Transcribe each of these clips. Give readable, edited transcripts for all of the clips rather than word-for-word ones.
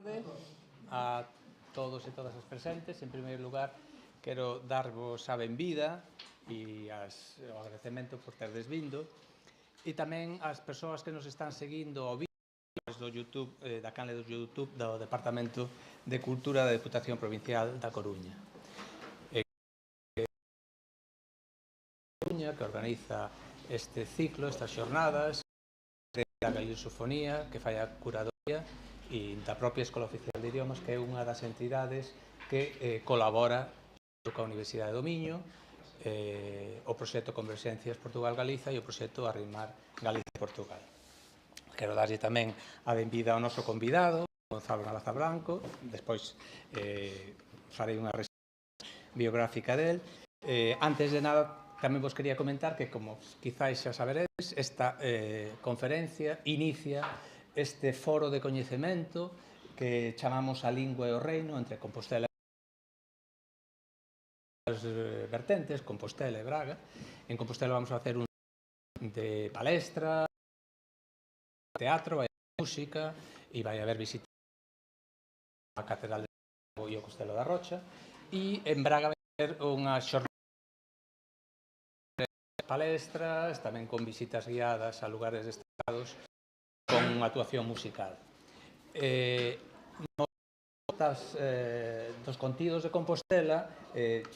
tarde a todos e todas as presentes. En primeiro lugar, quero darvos a benvida e o agradecemento por terdes vindo, e tamén ás persoas que nos están seguindo ao vídeo do YouTube, da canle do YouTube do Departamento de Cultura da Deputación Provincial da Coruña, que organiza este ciclo, estas xornadas da Galisofonía, que fai a curadoria e da propia Escola Oficial de Idiomas, que é unha das entidades que colabora coa Universidade do Miño, o proxecto Converxencias Portugal-Galiza e o proxecto Arrimar Galiza-Portugal. Quero darlle tamén a benvida ao noso convidado, Gonzalo Navaza Blanco. Despois farei unha reseña biográfica del. Antes de nada, tamén vos quería comentar que, como quizáis xa saberedes, esta conferencia inicia este foro de coñecemento que chamamos a lingua e o reino entre Compostela e as vertentes, Compostela e Braga. En Compostela vamos a facer un de palestra, teatro, vai haber música e vai haber visita a Catedral de Santiago e o Costelo da Rocha, e en Braga vai haber unha xornada palestras, tamén con visitas guiadas a lugares destacados con actuación musical. Dos contidos de Compostela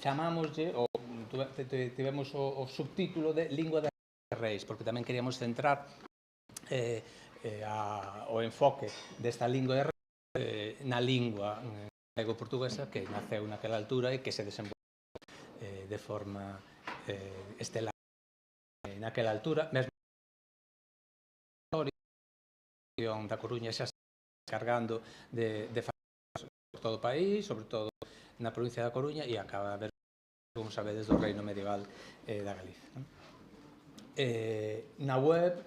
chamámoslle, tivemos o subtítulo de Lingua de Reis, porque tamén queríamos centrar o enfoque desta lingua de reis na lingua galego-portuguesa que naceu naquela altura e que se desenvolveu de forma estelar naquela altura. Mesmo a historia da Coruña xa se está cargando de falar por todo o país, sobre todo na provincia da Coruña, e acaba de haber, como sabedes, do reino medieval da Galiza. Na web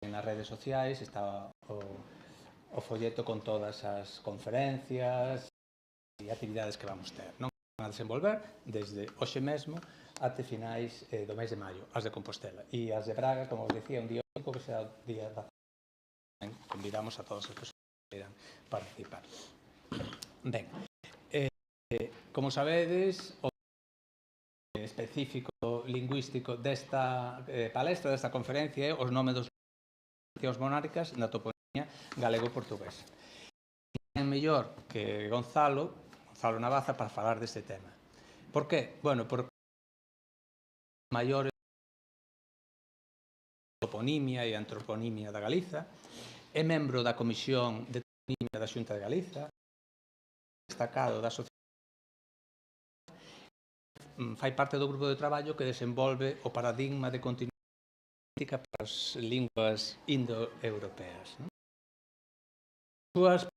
nas redes sociais está o folleto con todas as conferencias e actividades que vamos ter. Non van a desenvolver desde hoxe mesmo até finais do mes de maio, as de Compostela. E as de Braga, como vos decía, un día único, que será o día 10. Convidamos a todas as persoas que queiran participar. Ben, como sabedes, o específico lingüístico desta palestra, desta conferencia, é os nomes dos monárquicas na toponimia galego-portuguesa. É mellor que Gonzalo Navaza para falar deste tema. Por que? Bueno, porque maior toponimia e antroponimia da Galiza, é membro da Comisión de Toponimia da Xunta de Galiza, destacado da Sociedade, fai parte do grupo de traballo que desenvolve o paradigma de continuidade lingüística para as linguas indoeuropeas. Súas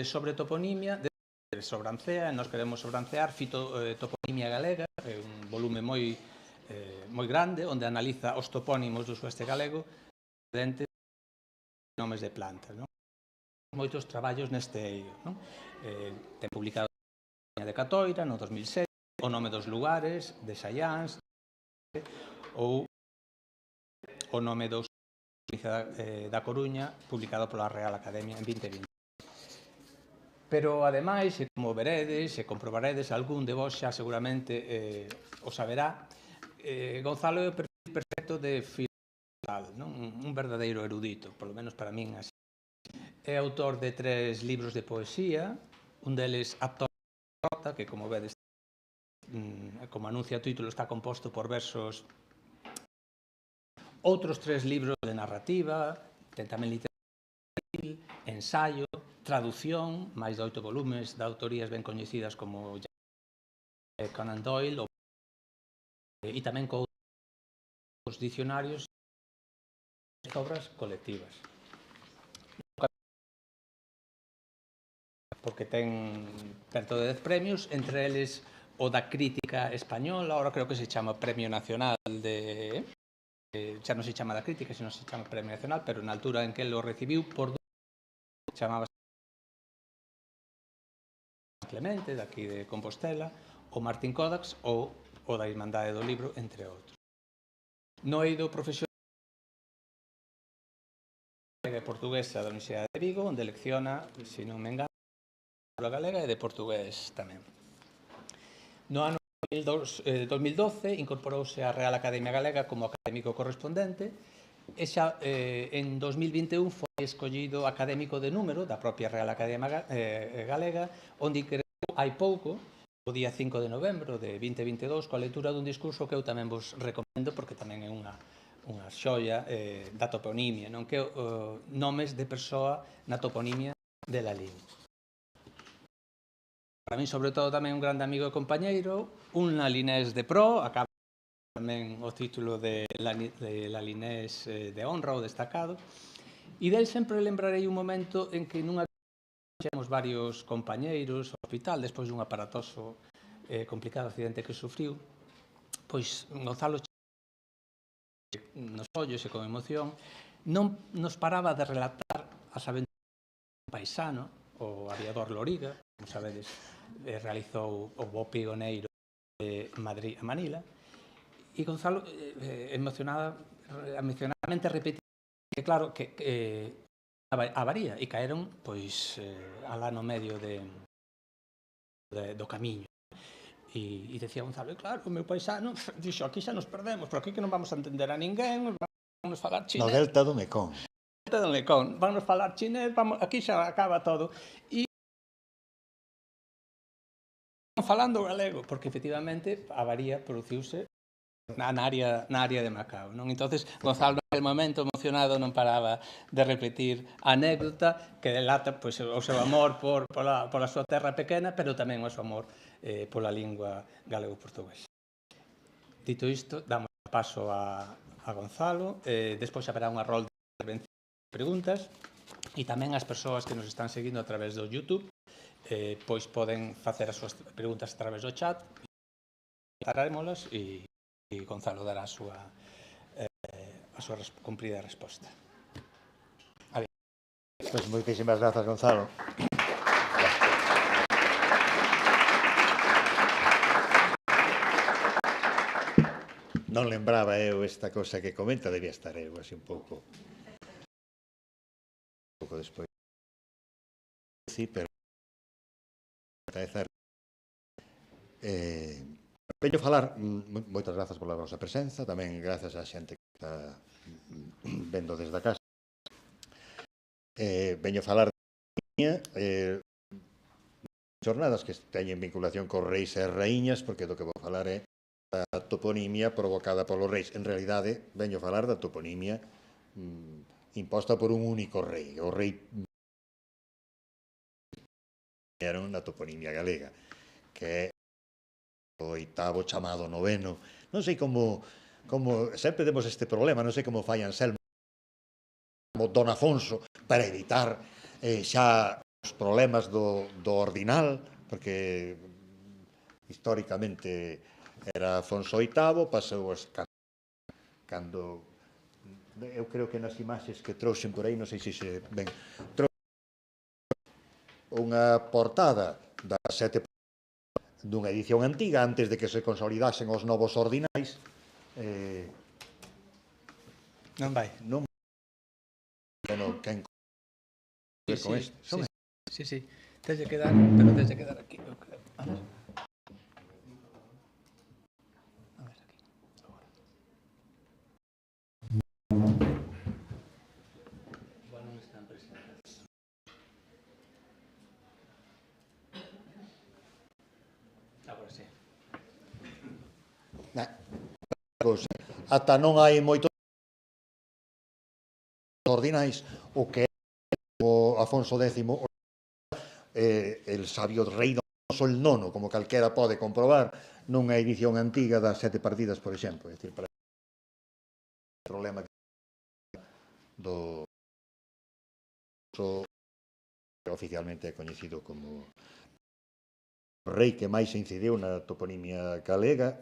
sobre toponimia sobrancea, nós queremos sobrancear Fitotoponimia Galega, é un volume moi grande, onde analiza os topónimos do sueste galego dentro de nomes de plantas. Moitos traballos neste eido. Ten publicado a de Catoira no 2007, o nome dos lugares de Xaiáns, ou o nome dos da Coruña, publicado pola Real Academia en 2020. Pero, ademais, como veredes e comprobaredes, algún de vos xa seguramente o saberá, Gonzalo é o perfil perfecto de filósofo, un verdadeiro erudito, polo menos para min así. É autor de 3 libros de poesía, un deles Apto Rota, que, como vedes, como anuncia o título, está composto por versos. Outros 3 libros de narrativa, ten tamén literatura, ensaio, traducción, máis de 8 volumes de autorías ben coñecidas como Conan Doyle, e tamén con os dicionarios e obras colectivas. Porque ten perto de 10 premios, entre eles o da crítica española, ahora creo que se chama Premio Nacional de... xa non se chama da crítica, senón se chama Premio Nacional, pero na altura en que lo recibiu por chamaba Clemente, daqui de Compostela, o Martín Kodax ou o da Irmandade do Libro, entre outros. No eido profesional portuguesa da Universidade de Vigo, onde lecciona, se non me engano, a galega e de portugués tamén. No ano 2012 incorporouse á Real Academia Galega como académico correspondente e xa en 2021 foi escollido académico de número da propia Real Academia Galega, onde ingresou hai pouco, o día 5 de novembro de 2022, coa lectura dun discurso que eu tamén vos recomendo porque tamén é unha xoia da toponimia, non, que nomes de persoa na toponimia de la lingua. Para min, sobre todo, tamén un grande amigo e compañeiro, un lalinés de pro, acaba tamén o título de lalinés de honra ou destacado, e del sempre lembrarei un momento en que nunha temos varios compañeiros ao hospital despois dun aparatoso complicado accidente que sufriu, pois Gonzalo nos ollos e con emoción non nos paraba de relatar as aventuras dun paisano, o aviador Loriga, como sabedes, realizou o voo pioneiro de Madrid a Manila, e Gonzalo emocionadamente repetía que claro que avaría e caeron pois alá no medio do camiño. E decía Gonzalo, claro, o meu paisano dixo, aquí xa nos perdemos, por aquí que non vamos a entender a ninguén, vamos falar chinés. No delta do Mekong. No delta do Mekong, vamos falar chinés, aquí xa acaba todo. E falando galego, porque efectivamente a avaría produciuse na área de Macao, non? Entonces, Gonzalo, naquele momento, emocionado, non paraba de repetir a anécdota que delata pois, o seu amor pola súa terra pequena, pero tamén o seu amor pola lingua galego-portuguesa. Dito isto, damos paso a Gonzalo, despois haberá unha rolda de intervención e preguntas, e tamén as persoas que nos están seguindo a través do YouTube, pois poden facer as súas preguntas a través do chat, trarémolas e Gonzalo dará a súa cumprida resposta. Pois moitísimas grazas, Gonzalo. Non lembraba eu esta cosa que comenta, debía estar eu así un pouco despois. Sí, pero veño falar, moitas grazas pola vosa presenza, tamén grazas á xente que está vendo desde a casa. Veño falar de xornadas que teñen vinculación cos reis e raíñas, porque do que vou falar é a toponimia provocada polos reis. En realidade, veño falar da toponimia imposta por un único rei, o rei era na toponimia galega, que é o oitavo chamado noveno. Non sei como sempre temos este problema, non sei como fai Anselmo como Don Afonso para evitar xa os problemas do ordinal, porque históricamente era Afonso VIII, pasou cando eu creo que nas imaxes que trouxen por aí, non sei se ven, unha portada das 7 dunha edición antiga, antes de que se consolidasen os novos ordinais. Non vai. Non quen con isto. Sí. Tens de quedar, pero tens de quedar aquí. A ver. Igual non están presentes. Agora sí. Ata non hai moitos ordinais, o que é o Afonso X, el sabio rei Don Afonso el nono, como calquera pode comprobar nunha edición antiga das 7 partidas, por exemplo. É dicir, para o problema do que oficialmente é coñecido como o rei que máis incidiu na toponimia galega,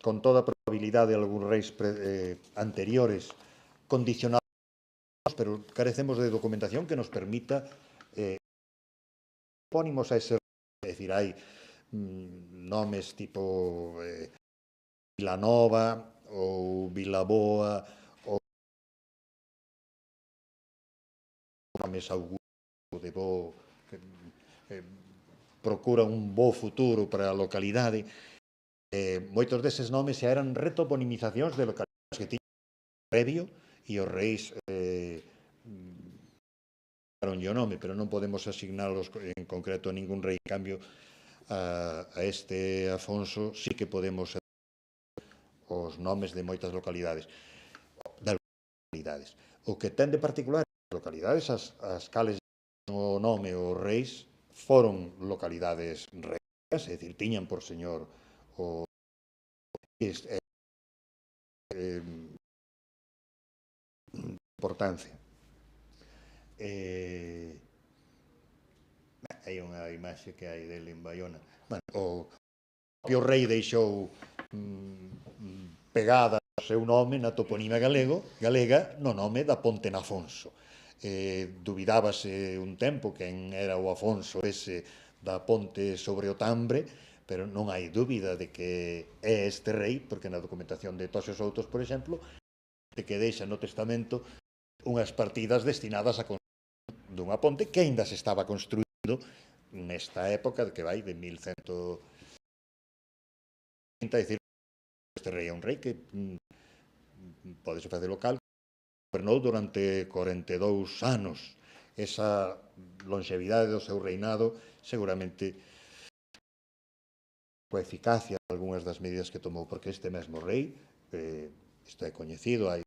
con toda a probabilidade algúns reis anteriores condicionados, pero carecemos de documentación que nos permita topónimos a ese rei. É dicir, hai nomes tipo Vilanova ou Vilaboa nomes Augusto de bo, que procura un bo futuro para a localidade. Moitos deses nomes xa eran retoponimizacións de localidades que tiñan previo e os reis daronlle o nome, pero non podemos asignalos en concreto a ningún rei. En cambio, a este Afonso sí que podemos os nomes de moitas localidades. O que ten de particular as localidades as cales o nome os reis foron localidades reinas, é dicir, tiñan por señor o importancia. Hai unha imaxe que hai dele en Baiona. Bueno, o propio rei deixou pegada o seu nome na toponima galega no nome da Ponte en Afonso. Dubidábase un tempo quen era o Afonso ese da ponte sobre o Tambre, pero non hai dúbida de que é este rei, porque na documentación de Toxo Soutos, por exemplo, que deixa no testamento unhas partidas destinadas a construir dunha ponte que aínda se estaba construindo nesta época que vai de 1130, é dicir, este rei é un rei que podese facer local, gobernou durante 42 anos. Esa longevidade do seu reinado seguramente coa eficacia de algunhas das medidas que tomou, porque este mesmo rei, isto é coñecido, hai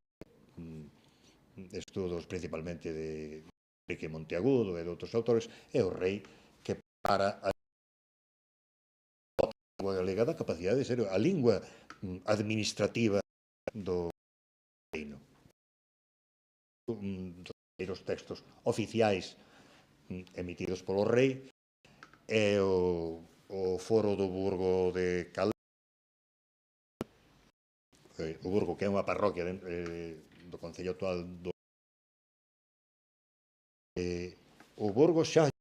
estudos principalmente de Enrique Monteagudo e de outros autores, é o rei que para a lingua galega da capacidade de ser a lingua administrativa do reino. Dos primeiros textos oficiais emitidos polo rei é o Foro do Burgo de Calais, o Burgo, que é unha parroquia do concello actual do o Burgo xa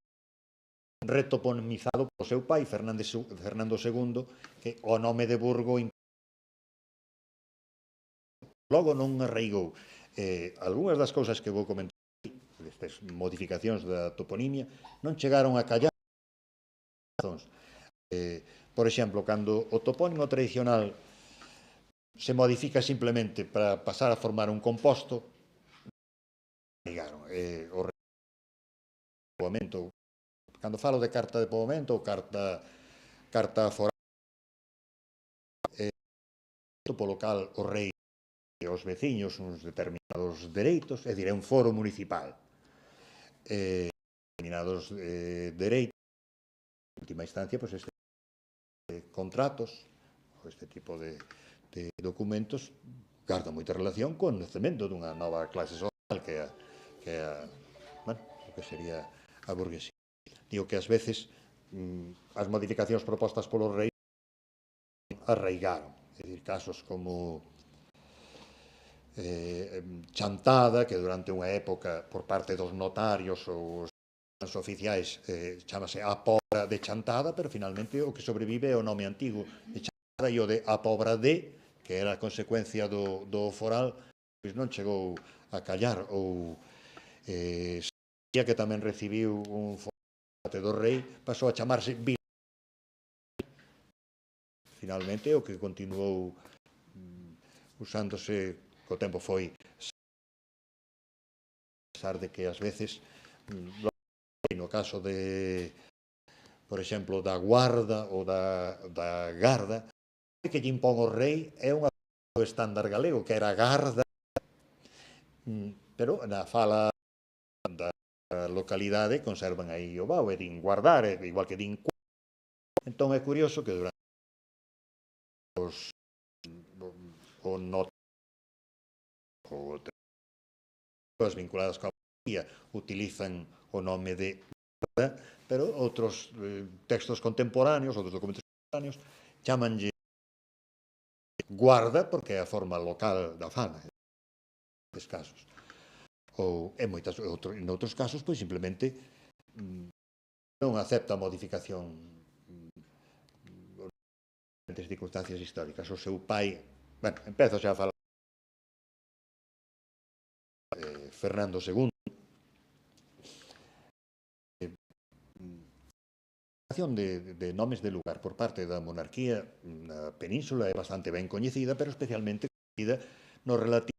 retoponimizado polo seu pai Fernando II, que o nome de Burgo logo non arraigou. Algúnas das cousas que vou comentar, destas modificacións da toponimia, non chegaron a callar. Por exemplo, cando o topónimo tradicional se modifica simplemente para pasar a formar un composto, o poboamento, cando falo de carta de poboamento ou carta foral, polo cal o rei e os veciños uns determinados dereitos, é dicir, é un foro municipal, determinados dereitos, en última instancia, pois este contratos, ou este tipo de documentos, garda moita relación con o nacemento dunha nova clase social que é bueno, o que sería a burguesía. Digo que ás veces as modificacións propostas polo rei arraigaron, é dicir, casos como Chantada, que durante unha época por parte dos notarios ou os oficiais chamase a Pobra de Chantada, pero finalmente o que sobrevive é o nome antigo de Chantada e o de a Pobra de, que era a consecuencia do foral, pois non chegou a callar, ou que tamén recibiu un foral do rei, pasou a chamarse Vila. Finalmente o que continuou usándose co tempo foi, a pesar de que ás veces no caso de, por exemplo, da Guarda ou da Garda, que lle impón o rei é unha estándar galego, que era Garda, pero na fala da localidade conservan aí o vao, e din guardar, igual que din. Entón é curioso que durante as vinculadas coa monarquía utilizan o nome de Guarda, pero outros textos contemporáneos, outros documentos contemporáneos, chamanlle Guarda porque é a forma local da fala, nestes casos. Ou en outros casos, pois simplemente non acepta a modificación en circunstancias históricas. O seu pai, bueno, empezo xa a falar Fernando II, utilización de nomes de lugar por parte da monarquía na península é bastante ben coñecida, pero especialmente coñecida no relativo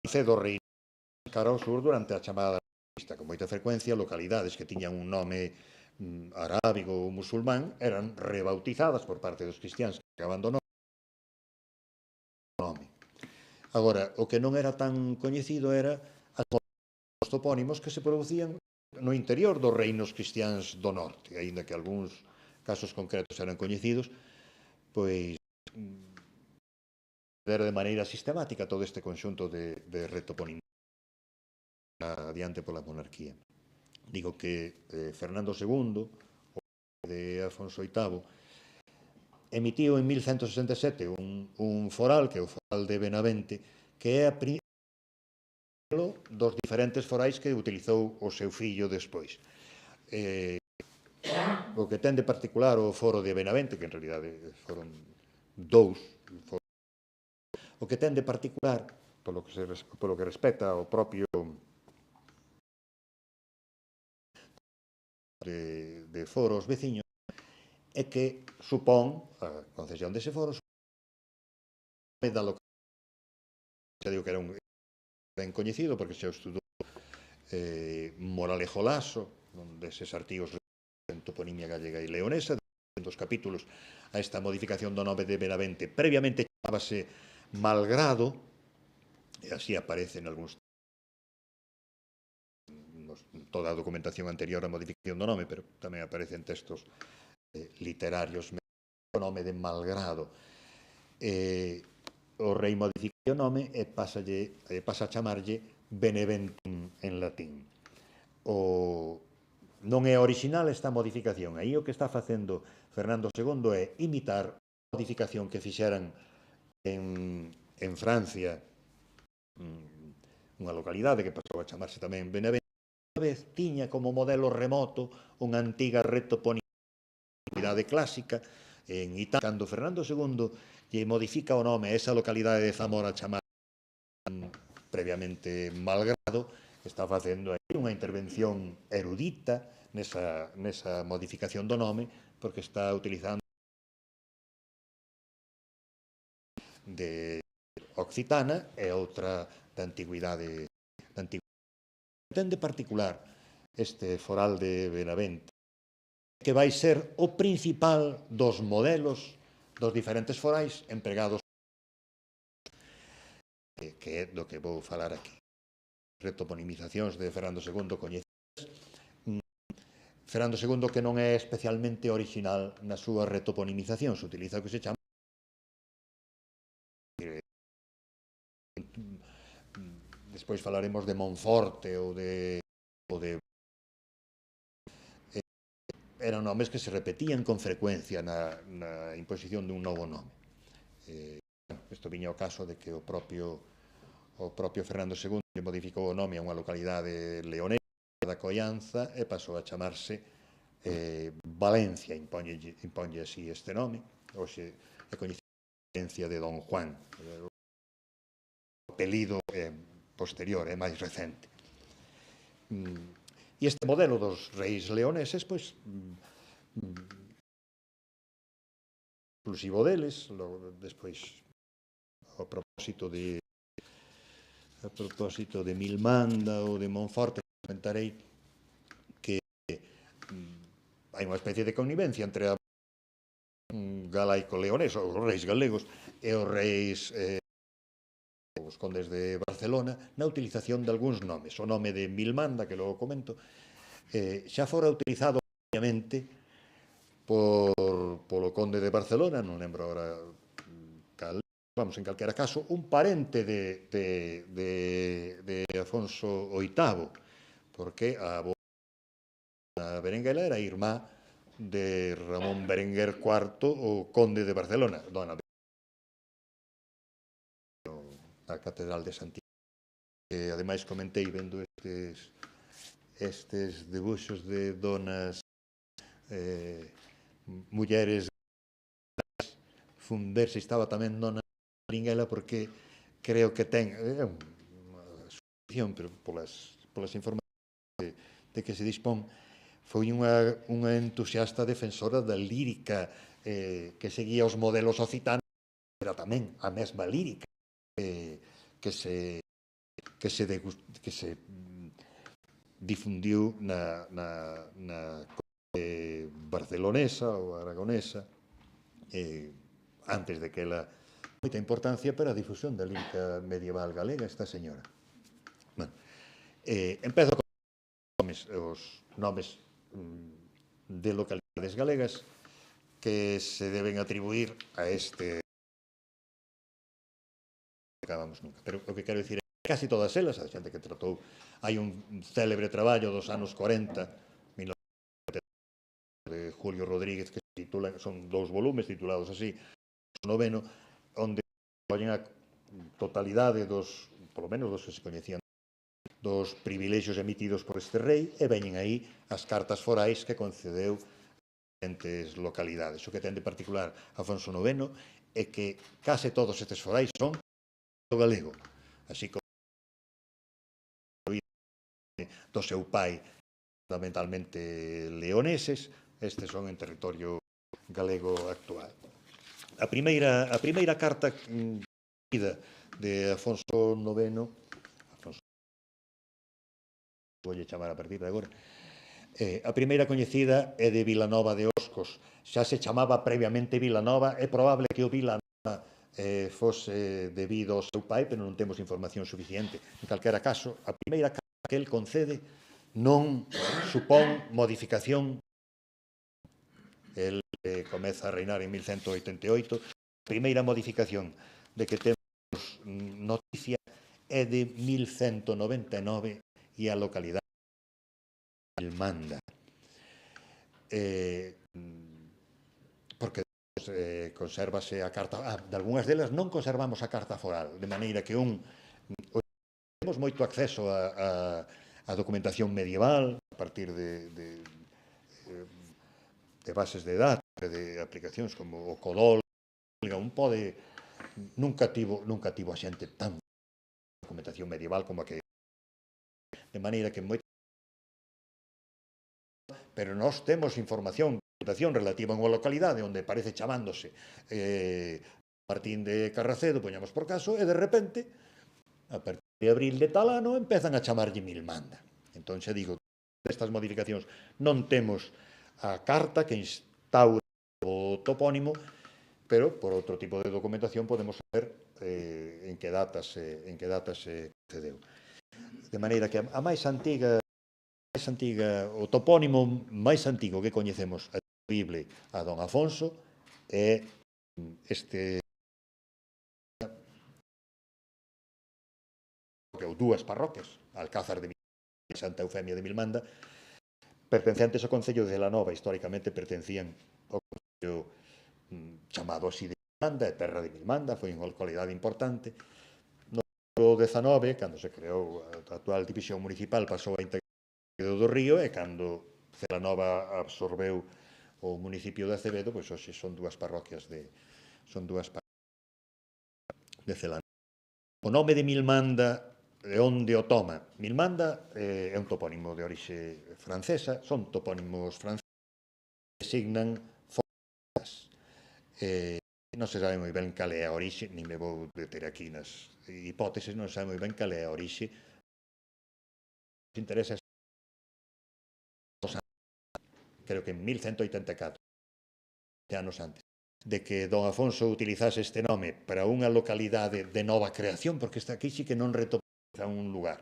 do reino cara ao sur durante a chamada conquista. Con moita frecuencia, localidades que tiñan un nome arábigo ou musulmán eran rebautizadas por parte dos cristiáns que abandonou o nome. Agora, o que non era tan coñecido era os topónimos que se producían no interior dos reinos cristiáns do norte, aínda que algúns casos concretos eran coñecidos, pois era de maneira sistemática todo este conxunto de retoponimos adiante pola monarquía. Digo que Fernando II, o de Afonso VIII, emitiu en 1167 un foral, que é o foral de Benavente, que é a dos diferentes forais que utilizou o seu fillo despois. O que ten de particular o foro de Benavente, que en realidade foron dous, o que ten de particular, polo que respecta ao propio de foros veciños, é que supón a concesión dese foro da localidade. Xa digo que era un ben coñecido porque xa estudou Moralejo Laso, deses artigos en toponimia gallega e leonesa, dos capítulos a esta modificación do nome de Benavente. Previamente chamábase Malgrado, e así aparece en algúns toda a documentación anterior á modificación do nome, pero tamén aparece en textos literarios o nome de Malgrado. O rei modifica o nome e pasa a chamarlle Beneventum en latín. Non é original esta modificación. Aí o que está facendo Fernando II é imitar a modificación que fixeran en Francia, unha localidade que pasou a chamarse tamén Benevento. A vez tiña como modelo remoto unha antiga retoponimidade clásica en Italia. Cando Fernando II lle modifica o nome a esa localidade de Zamora chamada previamente Malgrado, está facendo aí unha intervención erudita nesa modificación do nome, porque está utilizando de occitana e outra da antigüidade. Ten de particular este foral de Benavente, que vai ser o principal dos modelos dos diferentes forais empregados, que é do que vou falar aquí. Retoponimizacións de Fernando II coñecidas. Fernando II que non é especialmente original na súa retoponimización, se utiliza o que se chama despois falaremos de Monforte ou de eran nomes que se repetían con frecuencia na imposición dun novo nome. Isto viña ao caso de que o propio Fernando II modificou o nome a unha localidade leonesa da Coianza e pasou a chamarse Valencia, imponlle así este nome. Hoxe é coñecida Valencia de Don Juan. O apelido posterior, é máis recente. E este modelo dos reis leoneses, pois, inclusivo deles, despois, a propósito de Milmanda ou de Monforte, comentarei que hai unha especie de connivencia entre a galaico-leonés, os reis galegos, e os reis os condes de Barcelona, na utilización de algúns nomes. O nome de Milmanda, que logo comento, xa fora utilizado obviamente polo conde de Barcelona, non lembro agora cal, vamos, en calquera caso, un parente de Afonso VIII, porque a Berenguela era irmá de Ramón Berenguer IV, o conde de Barcelona, dona a Catedral de Santiago. Ademais, comentei vendo estes debuxos de donas mulleres funderse, estaba tamén dona Berenguela, porque creo que ten unha suposición, pero polas informacións de que se dispón, foi unha entusiasta defensora da lírica que seguía os modelos occitanos, era tamén a mesma lírica que se difundiu na barcelonesa ou aragonesa antes de que ela moita importancia para a difusión da lírica medieval galega esta señora. Bueno, empezo con os nomes de localidades galegas que se deben atribuir a este acabamos nunca, pero o que quero dicir é que casi todas elas, a xente que tratou, hai un célebre traballo dos anos 40, 1970, de Julio Rodríguez, que se titula, son 2 volumes titulados así, o noveno, onde collen a totalidade dos, polo menos dos que se coñecían, dos privilexios emitidos por este rei, e veñen aí as cartas forais que concedeu diferentes localidades. O que ten de particular Afonso IX é que case todos estes forais son galego, así como do seu pai, fundamentalmente leoneses, estes son en territorio galego actual. A primeira carta de Afonso IX, voulle chamar a partir de agora, a primeira coñecida é de Vilanova de Oscos, xa se chamaba previamente Vilanova, é probable que o Vilanova fose debido ao seu pai, pero non temos información suficiente. En calquera caso, a primeira carta que el concede non supón modificación. El comeza a reinar en 1188. A primeira modificación de que temos noticia é de 1199 e a localidade de Milmanda. Porque consérvase a carta, de algunhas delas non conservamos a carta foral, de maneira que temos moito acceso a documentación medieval a partir de bases de datos, de aplicacións como o Codol, un pode nunca tivo a xente tan documentación medieval como a que, de maneira que moito, pero nós temos información relativa a unha localidade onde parece chamándose Martín de Carracedo, poñamos por caso, e de repente, a partir de abril de tal ano, empezan a chamarlle Milmanda. Entón, xa digo, estas modificacións non temos a carta que instaura o topónimo, pero por outro tipo de documentación podemos saber en que datas se concedeu. De maneira que a máis antiga, o topónimo máis antigo que coñecemos atribuible a don Afonso é este ou dúas parroquias, Alcázar de Milmanda e Santa Eufemia de Milmanda, pertencentes ao Concello de Celanova, históricamente pertencían ao Concello chamado así de Milmanda, e terra de Milmanda, foi unha localidade importante. No século XIX, cando se creou a actual división municipal, pasou a integrar do Río, e cando Celanova absorbeu o municipio de Acevedo, pois hoxe son dúas parroquias de Celanova. O nome de Milmanda de onde o toma? Milmanda é un topónimo de orixe francesa, son topónimos franceses que designan foras. Non se sabe moi ben cal é a orixe, nin me vou deter aquí nas hipóteses, non se sabe moi ben cal é a orixe. Se interesa, creo que en 1184, anos antes, de que don Afonso utilizase este nome para unha localidade de nova creación, porque aquí sí que non retoma un lugar,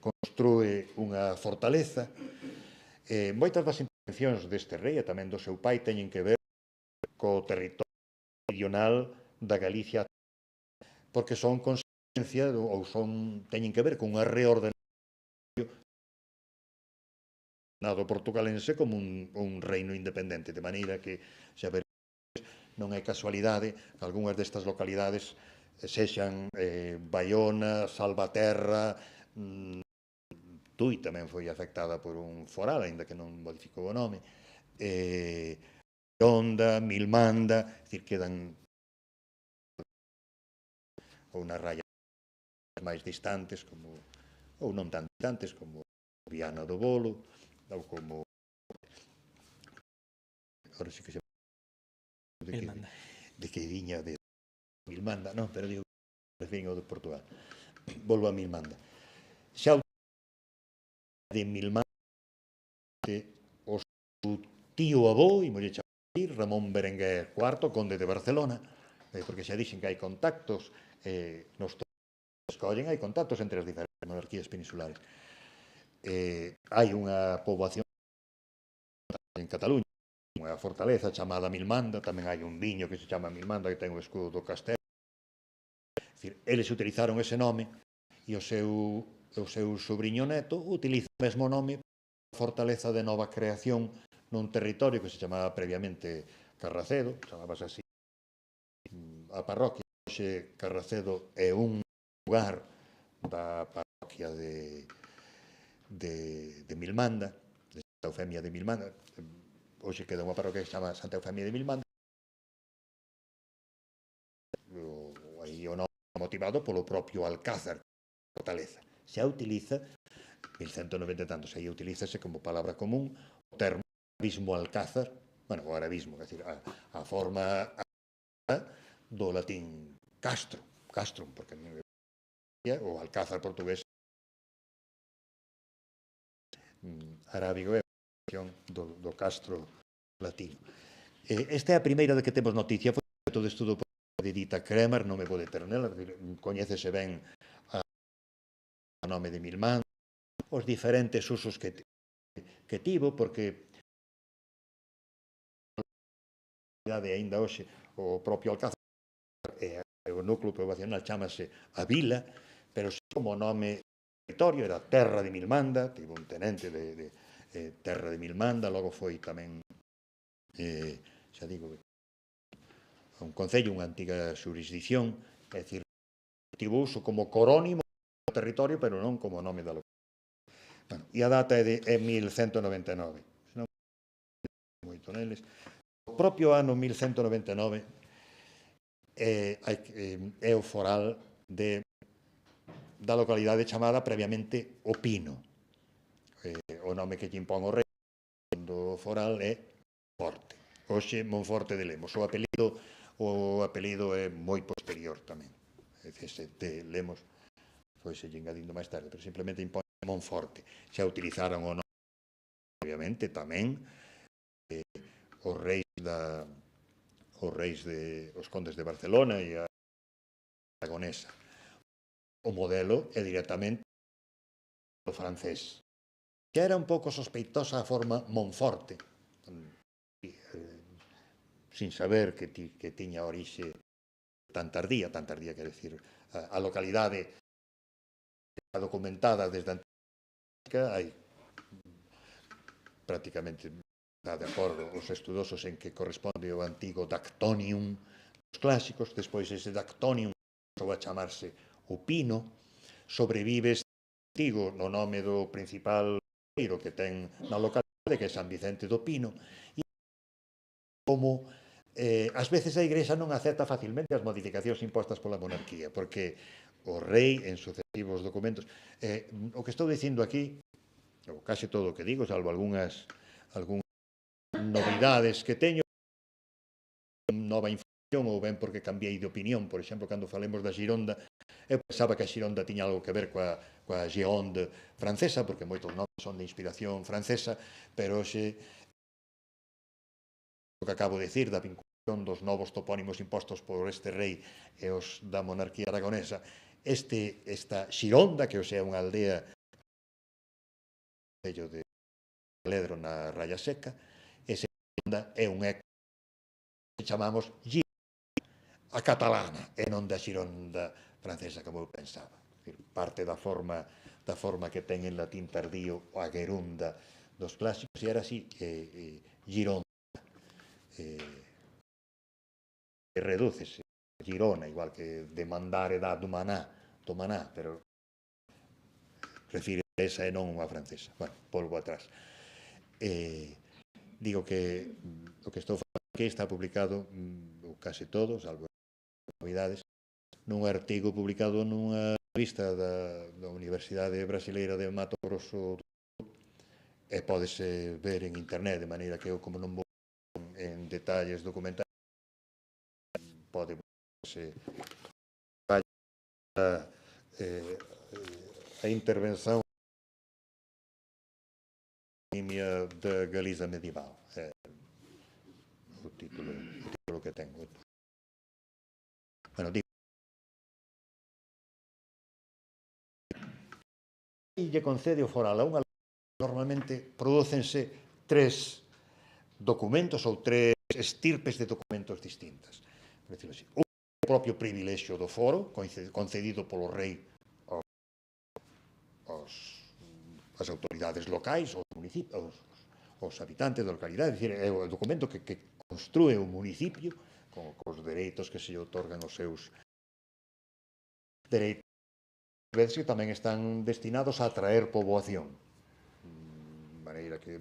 construe unha fortaleza. Moitas das intencións deste rei e tamén do seu pai teñen que ver co territorio meridional da Galicia, porque son consecuencia ou teñen que ver con unha reordenación portugalense como un reino independente, de maneira que xa ver, non é casualidade que algunhas destas localidades sexan Baiona, Salvaterra, Tui tamén foi afectada por un foral, aínda que non modificou o nome, Onda, Milmanda, é dicir, quedan ou nas raias máis distantes, ou non tan distantes, como Viana do Bolo, ou como... Ahora sí que se... Milmanda. De que viña de Milmanda, non, pero digo, veciño de Portugal. Volvo a Milmanda. Xa de Milmanda, o seu tío avó, e molle chamar Ramón Berenguer IV, conde de Barcelona, porque xa dixen que hai contactos, nos escollen, hai contactos entre as diferentes monarquías peninsulares. Hai unha poboación en Cataluña, unha fortaleza chamada Milmanda, tamén hai un viño que se chama Milmanda, que ten o escudo do castelo. É dicir, eles utilizaron ese nome e o seu sobrinho neto utiliza o mesmo nome para a fortaleza de nova creación nun territorio que se chamaba previamente Carracedo, chamábase así a parroquia. Hoxe Carracedo é un lugar da parroquia de Milmanda, de Santa Eufemia de Milmanda. Hoxe queda unha parroquia que se chama Santa Eufemia de Milmanda. Aí o nome motivado polo propio alcázar, fortaleza. Xa utiliza, 1190 e tantos, aí utilízase como palabra común o termo arabismo alcázar, bueno, o arabismo, é dicir, a forma do latín castrum, porque o alcázar portugués arábigo é a versión do castro latino. Esta é a primeira de que temos noticia, foi todo estudo de Dita Kremer, non me vou deter nela, coñécese ben o nome de Milmanda, os diferentes usos que tivo, porque aínda hoxe o propio alcázar o núcleo poboacional chámase a vila, pero como nome territorio era Terra de Milmanda, tivo un tenente de Terra de Milmanda, logo foi tamén, xa digo, un concello, unha antiga xurisdicción, é dicir, tivo uso como corónimo do territorio, pero non como nome da localidade. Bueno, e a data é 1199, non moito neles. O propio ano 1199 é o foral da localidade chamada previamente O Pino. O nome que lle impón o rei do foral é Monforte. Hoxe Monforte de Lemos. O apelido é moi posterior tamén. Ese de Lemos foi se engadindo máis tarde, pero simplemente impón Monforte. Xa utilizaron o nome, obviamente, tamén os reis os condes de Barcelona e a Aragonesa. O modelo é directamente o francés, que era un pouco sospeitosa a forma Monforte, sin saber que tiña orixe tan tardía, quer decir, a localidade documentada desde a antiga, hai prácticamente de acordo os estudosos en que corresponde o antigo Dactonium dos clásicos, despois ese Dactonium pasou a chamarse o Pino, sobrevive este antigo no nome do principal que ten na localidade, que é San Vicente do Pino, e como ás veces a Igrexa non acepta facilmente as modificacións impostas pola monarquía, porque o rei en sucesivos documentos, o que estou dicindo aquí, ou case todo o que digo, salvo algunhas novidades que teño, nova información ou ben porque cambiei de opinión. Por exemplo, cando falemos da Gironda, eu pensaba que a Gironda tiña algo que ver coa Gironde francesa, porque moitos nomes son de inspiración francesa, pero hoxe o que acabo de dicir da vinculación dos novos topónimos impostos por este rei e os da monarquía aragonesa, esta Xironda, que hoxe é unha aldea de Ledro na Raya Seca, ese Xironda é un eco que chamamos a catalana, e non da Xironda francesa, como eu pensaba. Parte da forma que ten en latín tardío a gerunda dos clásicos, e era así, Gironda. Redúcese Girona, igual que demandar e da do maná, pero refire a esa e non unha francesa. Bueno, volvo atrás. Digo que o que estou falando aquí está publicado, ou case todo, salvo novidades, nun artigo publicado nunha revista da Universidade Brasileira de Mato Grosso, e pódese ver en internet, de maneira que eu, como non vou en detalles documentales, pode verse a intervención da Galiza medieval. É o título que tengo. Bueno, digo, lle concede o foral a unha normalmente prodúcense 3 documentos ou 3 estirpes de documentos distintas. Por decirlo así, o propio privilexio do foro, concedido polo rei as autoridades locais, os municipios, os habitantes da localidade, é dicir, é o documento que construe o municipio cos dereitos que se otorgan os seus dereitos, que tamén están destinados a atraer poboación, de maneira que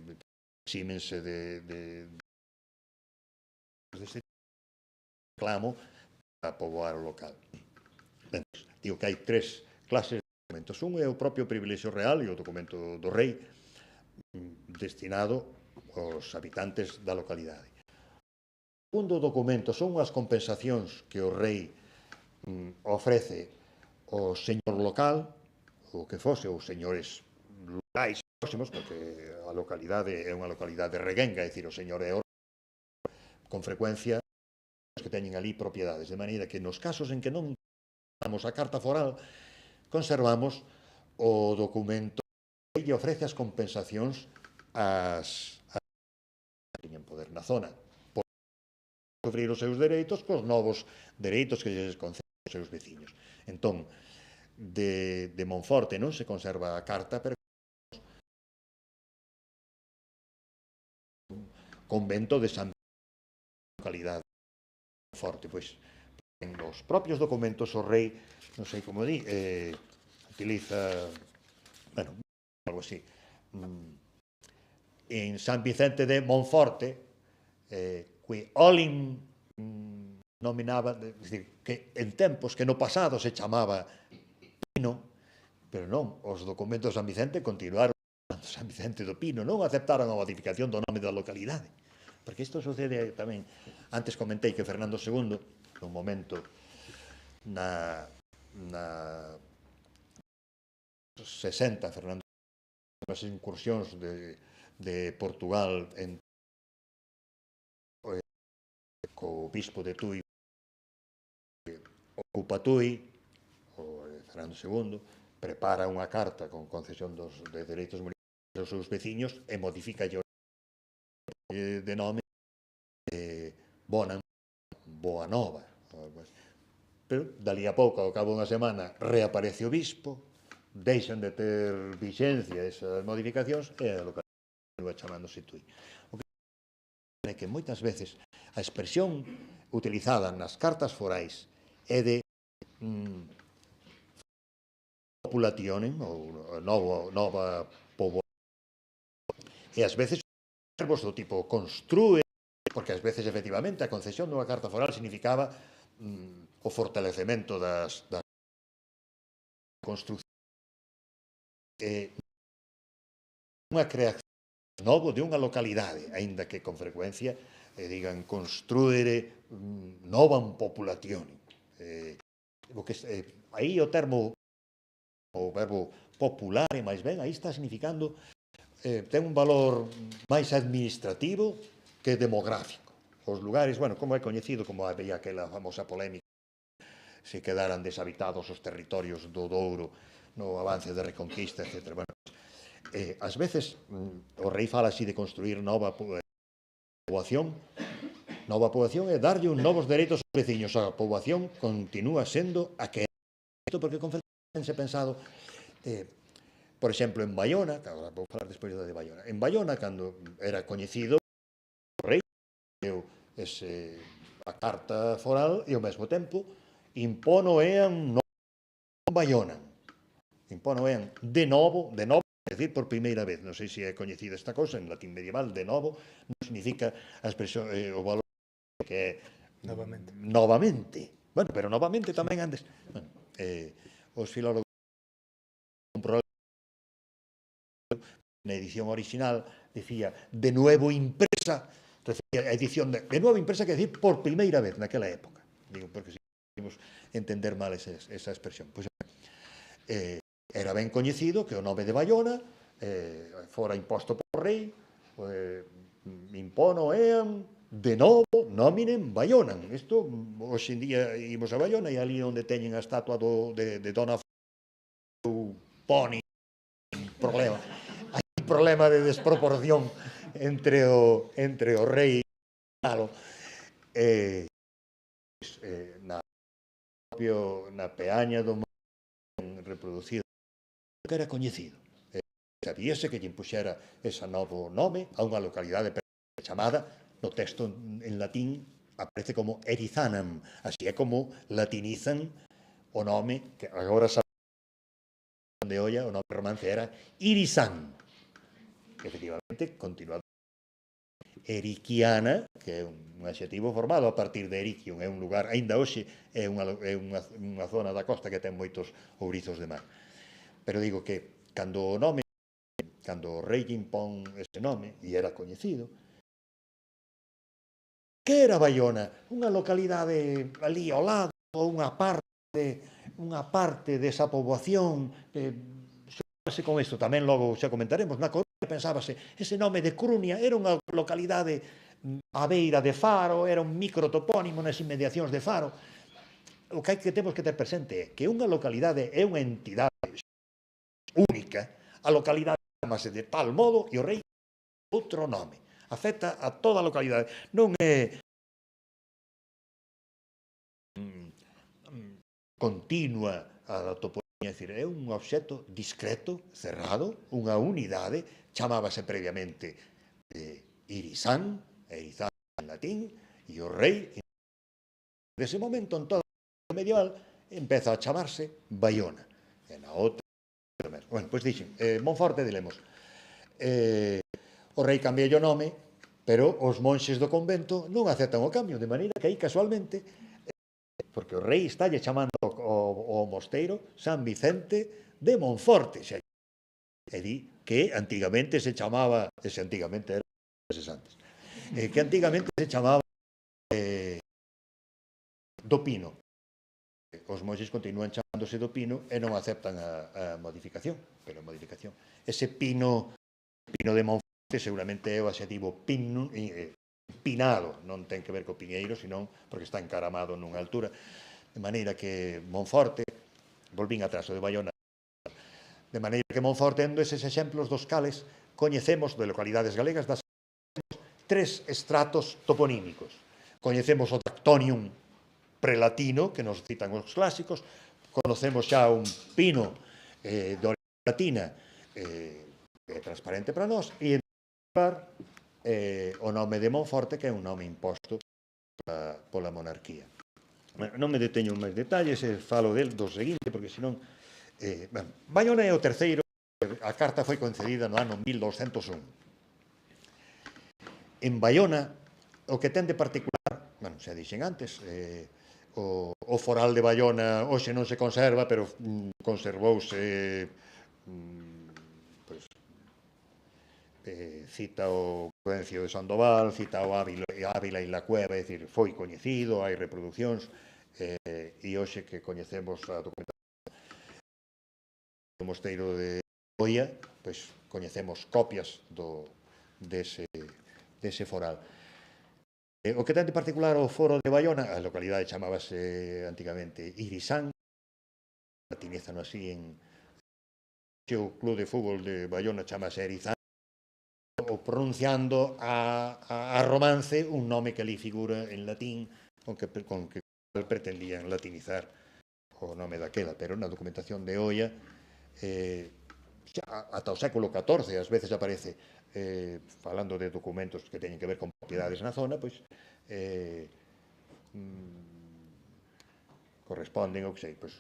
exímense deste reclamo para poboar o local. Ben, digo que hai 3 clases de documentos. Un é o propio privilexio real e o documento do rei destinado aos habitantes da localidade. O segundo documento son as compensacións que o rei ofrece ao señor local, ou que fose, ou señores locais próximos, porque a localidade é unha localidade reguenga, é dicir, o señor é con frecuencia que teñen ali propiedades, de maneira que nos casos en que non damos a carta foral, conservamos o documento que lle ofrece as compensacións ás que teñen poder na zona, por sufrir os seus dereitos cos novos dereitos que lles conceden os seus veciños. Entón, de Monforte non se conserva a carta, pero convento de San localidade Monforte, pois en os propios documentos o rei, non sei como di, utiliza, bueno, algo así, en San Vicente de Monforte, que Olin nominaba, decir, que en tempos que no pasado se chamaba Pino, pero non, os documentos de San Vicente continuaron San Vicente do Pino, non aceptaron a modificación do nome da localidade, porque isto sucede tamén. Antes comentei que Fernando II, nun momento na 60, Fernando as incursións de Portugal en co bispo de Tui, ocupa Tui, o Fernando II, prepara unha carta con concesión de dereitos municipais aos seus veciños e modifica de nome Boa Nova. Pero, dali a pouco, ao cabo dunha semana, reaparece o bispo, deixan de ter vixencia esas modificacións e a localidade continúa chamándose Tui. O que é que moitas veces a expresión utilizada nas cartas forais é de populationem, ou nova poboación, e ás veces verbos do tipo construe, porque ás veces, efectivamente, a concesión dunha carta foral significaba o fortalecemento das construccións, unha creación novo de unha localidade, aínda que con frecuencia digan construere novam populationem. Aí o termo, o verbo popular, e máis ben, aí está significando, ten un valor máis administrativo que demográfico. Os lugares, bueno, como é coñecido, como había aquela famosa polémica, se quedaran deshabitados os territorios do Douro no avance de Reconquista, etc. Bueno, ás veces o rei fala así de construir nova poboación. Nova poboación é darlle uns novos dereitos aos veciños. A poboación continúa sendo a que é, porque con frecuencia se pensado, por exemplo, en Baiona, que agora vou falar despois de Baiona, en Baiona, cando era coñecido, o rei deu a carta foral e ao mesmo tempo impono ean non Baiona. Impono ean de novo, é dicir, por primeira vez. Non sei se é coñecida esta cosa, en latín medieval, de novo, non significa a expresión, o valor que é novamente. Bueno, pero novamente tamén antes. Bueno, os filólogos un problema na edición original, decía de nuevo impresa, refería a edición de nuevo impresa, que decir por primeira vez naquela época. Digo, porque si podemos entender mal esa expresión. Pois, era ben coñecido que o nome de Baiona fora imposto por rei, impono eam de novo nominem Baionan. Isto, hoxe en día imos a Baiona e ali onde teñen a estatua de Dona Poni, problema. Hai un problema de desproporción entre o rei e na peaña do reproducido que era coñecido. Sabíase que lle impuxera ese novo nome a unha localidade chamada, no texto en latín, aparece como Erizanam, así é como latinizan o nome, que agora sabe de olla, o nome romance era Irisán, que efectivamente continúa Eriquiana, que é un adxetivo formado a partir de Eriquion, é un lugar, aínda hoxe é unha zona da costa que ten moitos ourizos de mar. Pero digo que cando o rei impón ese nome, e era coñecido, que era Baiona? Unha localidade ali ao lado, unha parte desa poboación, con isto tamén logo xa comentaremos, na Coruña pensábase, ese nome de Crunia era unha localidade á beira de Faro, era un microtopónimo nas inmediacións de Faro. O que temos que ter presente é que unha localidade é unha entidade única, a localidade chamase de tal modo e o rei outro nome. Afecta a toda a localidade. Non é continua a toponimia, é dicir, é un obxecto discreto, cerrado, unha unidade, chamábase previamente Irisán, Erizán en latín, e o rei, dese momento, en todo o medieval, empeza a chamarse Baiona. E na outra, bueno, pois dixen, Monforte de Lemos. O rei cambia o nome, pero os monxes do convento non aceptan o cambio, de maneira que aí casualmente, porque o rei está chamando o mosteiro San Vicente de Monforte, e di que antigamente se chamaba, ese antigamente era meses antes, que antigamente se chamaba do Pino. Os monxes continúan chamándose do Pino e non aceptan a modificación, pero a modificación. Ese Pino de Monforte seguramente é o adxetivo pinado, non ten que ver co piñeiro, senón porque está encaramado nunha altura, de maneira que Monforte, volvín atrás o de Baiona, de maneira que Monforte é un deses exemplos dos cales coñecemos de localidades galegas das tres estratos toponímicos. Coñecemos o Tractonium prelatino, que nos citan os clásicos, conocemos xa un pino de origen latina transparente para nós, e en lugar o nome de Monforte, que é un nome imposto pola monarquía. Non me deteño en máis detalles, falo do seguinte, porque senón... Baiona é o terceiro, a carta foi concedida no ano 1201. En Baiona, o que ten de particular, bueno, xa dixen antes, o foral de Baiona hoxe non se conserva, pero conservouse, cita o Prudencio de Sandoval, cita o Ávila e la Cueva, é dicir, foi coñecido, hai reproduccións, e hoxe que coñecemos a documentación do mosteiro de Oia, pois coñecemos copias dese foral. O que ten de particular o foro de Baiona, a localidade chamábase antigamente Irisán, latinizan así en o club de fútbol de Baiona chamase Erizán, ou pronunciando a romance un nome que ali figura en latín con que pretendían latinizar o nome daquela, pero na documentación de Oia ata o século XIV ás veces aparece falando de documentos que teñen que ver con propiedades na zona, pois corresponden ao que sei, pois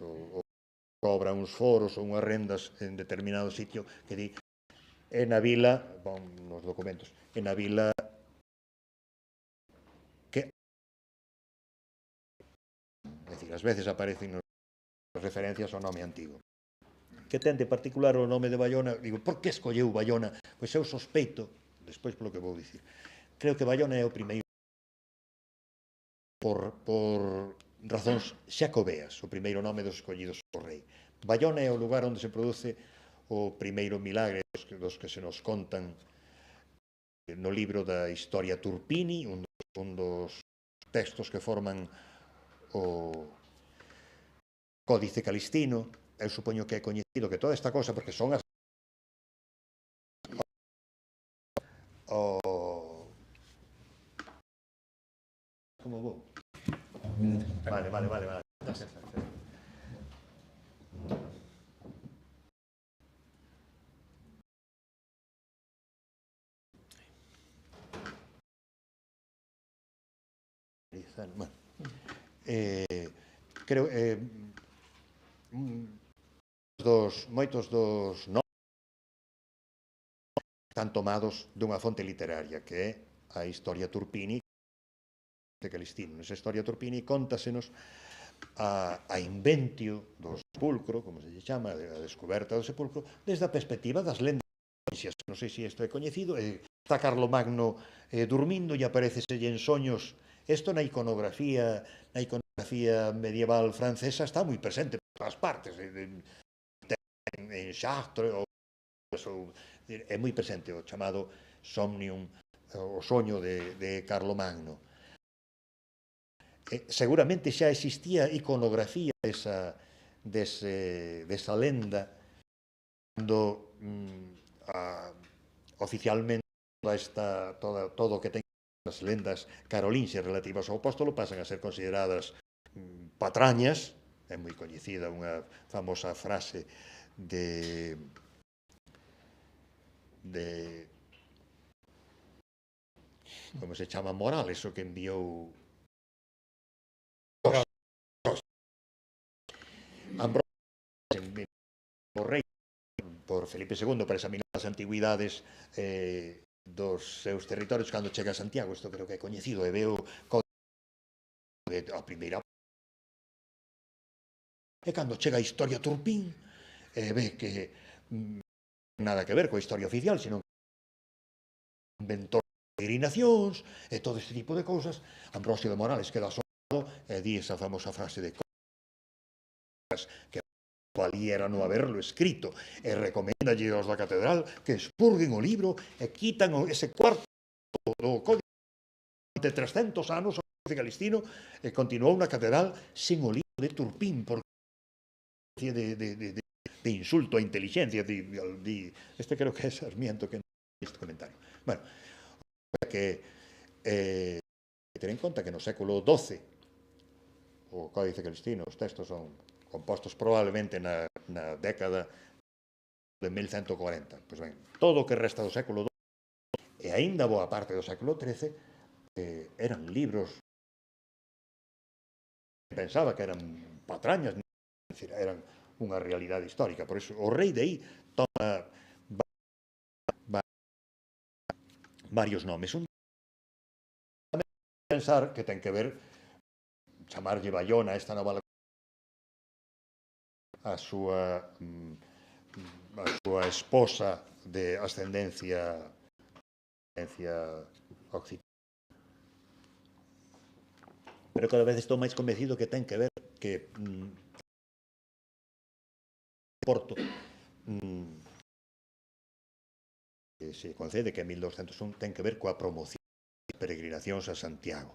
cobra uns foros ou unhas rendas en determinado sitio que di e na vila, bon, nos documentos, e na vila que, é dicir, ás veces aparecen referencias ao nome antigo. que ten de particular o nome de Baiona. Digo, por que escolleu Baiona? Pois eu sospeito, despois polo que vou dicir, creo que Baiona é o primeiro por razóns xacobeas, o primeiro nome dos escollidos por rei. Baiona é o lugar onde se produce o primeiro milagre dos que se nos contan no libro da Historia Turpini, un dos textos que forman o Códice Calistino. Eu supoño que é coñecido que toda esta cosa, porque son as como vou? Vale. Bueno, creo moitos dos nomes están tomados dunha fonte literaria que é a Historia Turpini de Calistino. Nesa Historia Turpini contásenos a inventio do sepulcro, como se chama, a descoberta do sepulcro, desde a perspectiva das lendas. Non sei se isto é coñecido. Está Carlomagno dormindo e apareceselle en soños. Isto na iconografía medieval francesa está moi presente por todas partes. En Chartres, é moi presente o chamado somnium, o soño de Carlomagno. Seguramente xa existía iconografía desa lenda cando oficialmente todo o que ten as lendas carolinxes relativas ao apóstolo pasan a ser consideradas patrañas. É moi coñecida unha famosa frase de como se chama Morales, o que enviou Ambrosio o rei por Felipe II para examinar as antigüidades dos seus territorios cando chega a Santiago. Isto creo que é coñecido, e veo a primeira, e cando chega a Historia Turpín ve que nada que ver coa historia oficial, senón inventor de peregrinacións e todo este tipo de cousas. Ambrosio de Morales queda asombrado e di esa famosa frase de que ali era non haberlo escrito, e recomendalle aos da catedral que expurguen o libro e quitan ese cuarto do códice. Durante 300 anos o Códice Calistino continuou na catedral sin o libro de Turpín, porque de insulto a inteligencia. Este creo que é Sarmiento que este comentario. Bueno, que ter en conta que no século XII o Códice Calistino, os textos son compostos probablemente na década de 1140. Pois ben, todo o que resta do século XII e aínda boa parte do século XIII eran libros que pensaba que eran patrañas, eran unha realidade histórica. Por iso o rei de aí toma varios nomes. Un pensar que ten que ver chamarlle Baiona a esta nova a súa esposa de ascendencia occidental. Pero cada vez estou máis convencido que ten que ver que Porto se concede que en 1201 ten que ver coa promoción das peregrinacións a Santiago.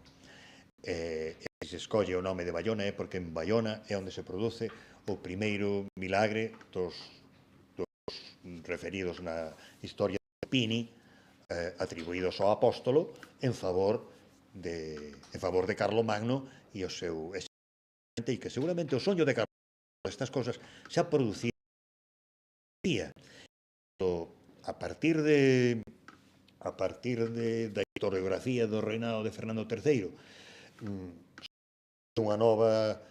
Se escolle o nome de Baiona é porque en Baiona é onde se produce o primeiro milagre dos referidos na Historia de Pini, atribuídos ao apóstolo en favor de Carlomagno e o seu e que seguramente o soño de Carlomagno, estas cosas xa produciría a partir da historiografía do reinado de Fernando III, unha nova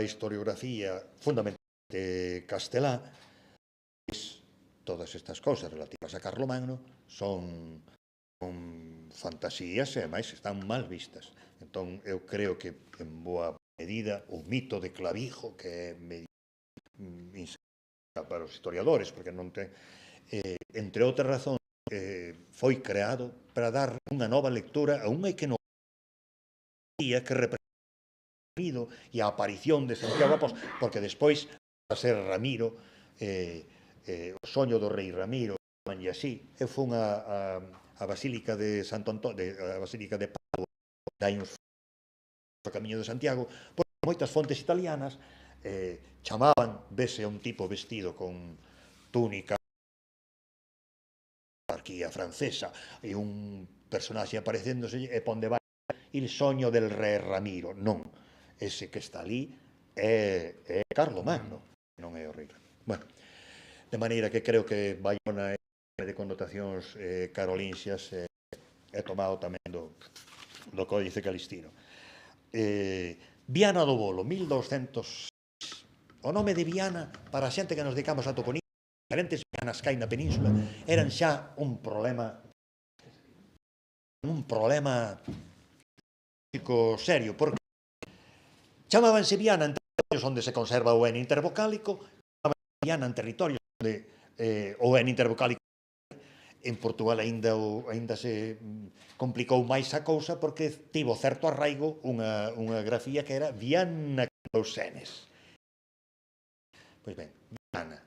historiografía fundamentalmente castelá. Todas estas cousas relativas a Carlomagno son fantasías e ademais están mal vistas. Entón eu creo que en boa medida o mito de Clavijo, que é para os historiadores, porque non ten, entre outras razóns, foi creado para dar unha nova lectura a unha iconografía que representa e a aparición de Santiago Apóstol, porque despois a ser Ramiro, o soño do rei Ramiro, e así, e foi a Basílica de Santo Antonio, a Basílica de Padua, dai uns o Camiño de Santiago, porque moitas fontes italianas chamaban, vese un tipo vestido con túnica monarquía francesa e un personaxe aparecéndose e ponde vai il sogno del re Ramiro. Non, ese que está ali é Carlomagno, non é o rei Ramiro. Bueno, de maneira que creo que Bayona é de connotacións carolinxias é tomado tamén do Códice Calistino. Viana do Bolo, 1206. O nome de Viana, para a xente que nos dedicamos a toponimia, diferentes vianas que hai na península, eran xa un problema serio, porque chamábanse Viana en territorios onde se conserva o N intervocálico, chamábanse Viana en territorios onde o N intervocálico en Portugal aínda se complicou máis a cousa porque tivo certo arraigo unha grafía que era Viana con 2 Ns. Pois ben, Viana,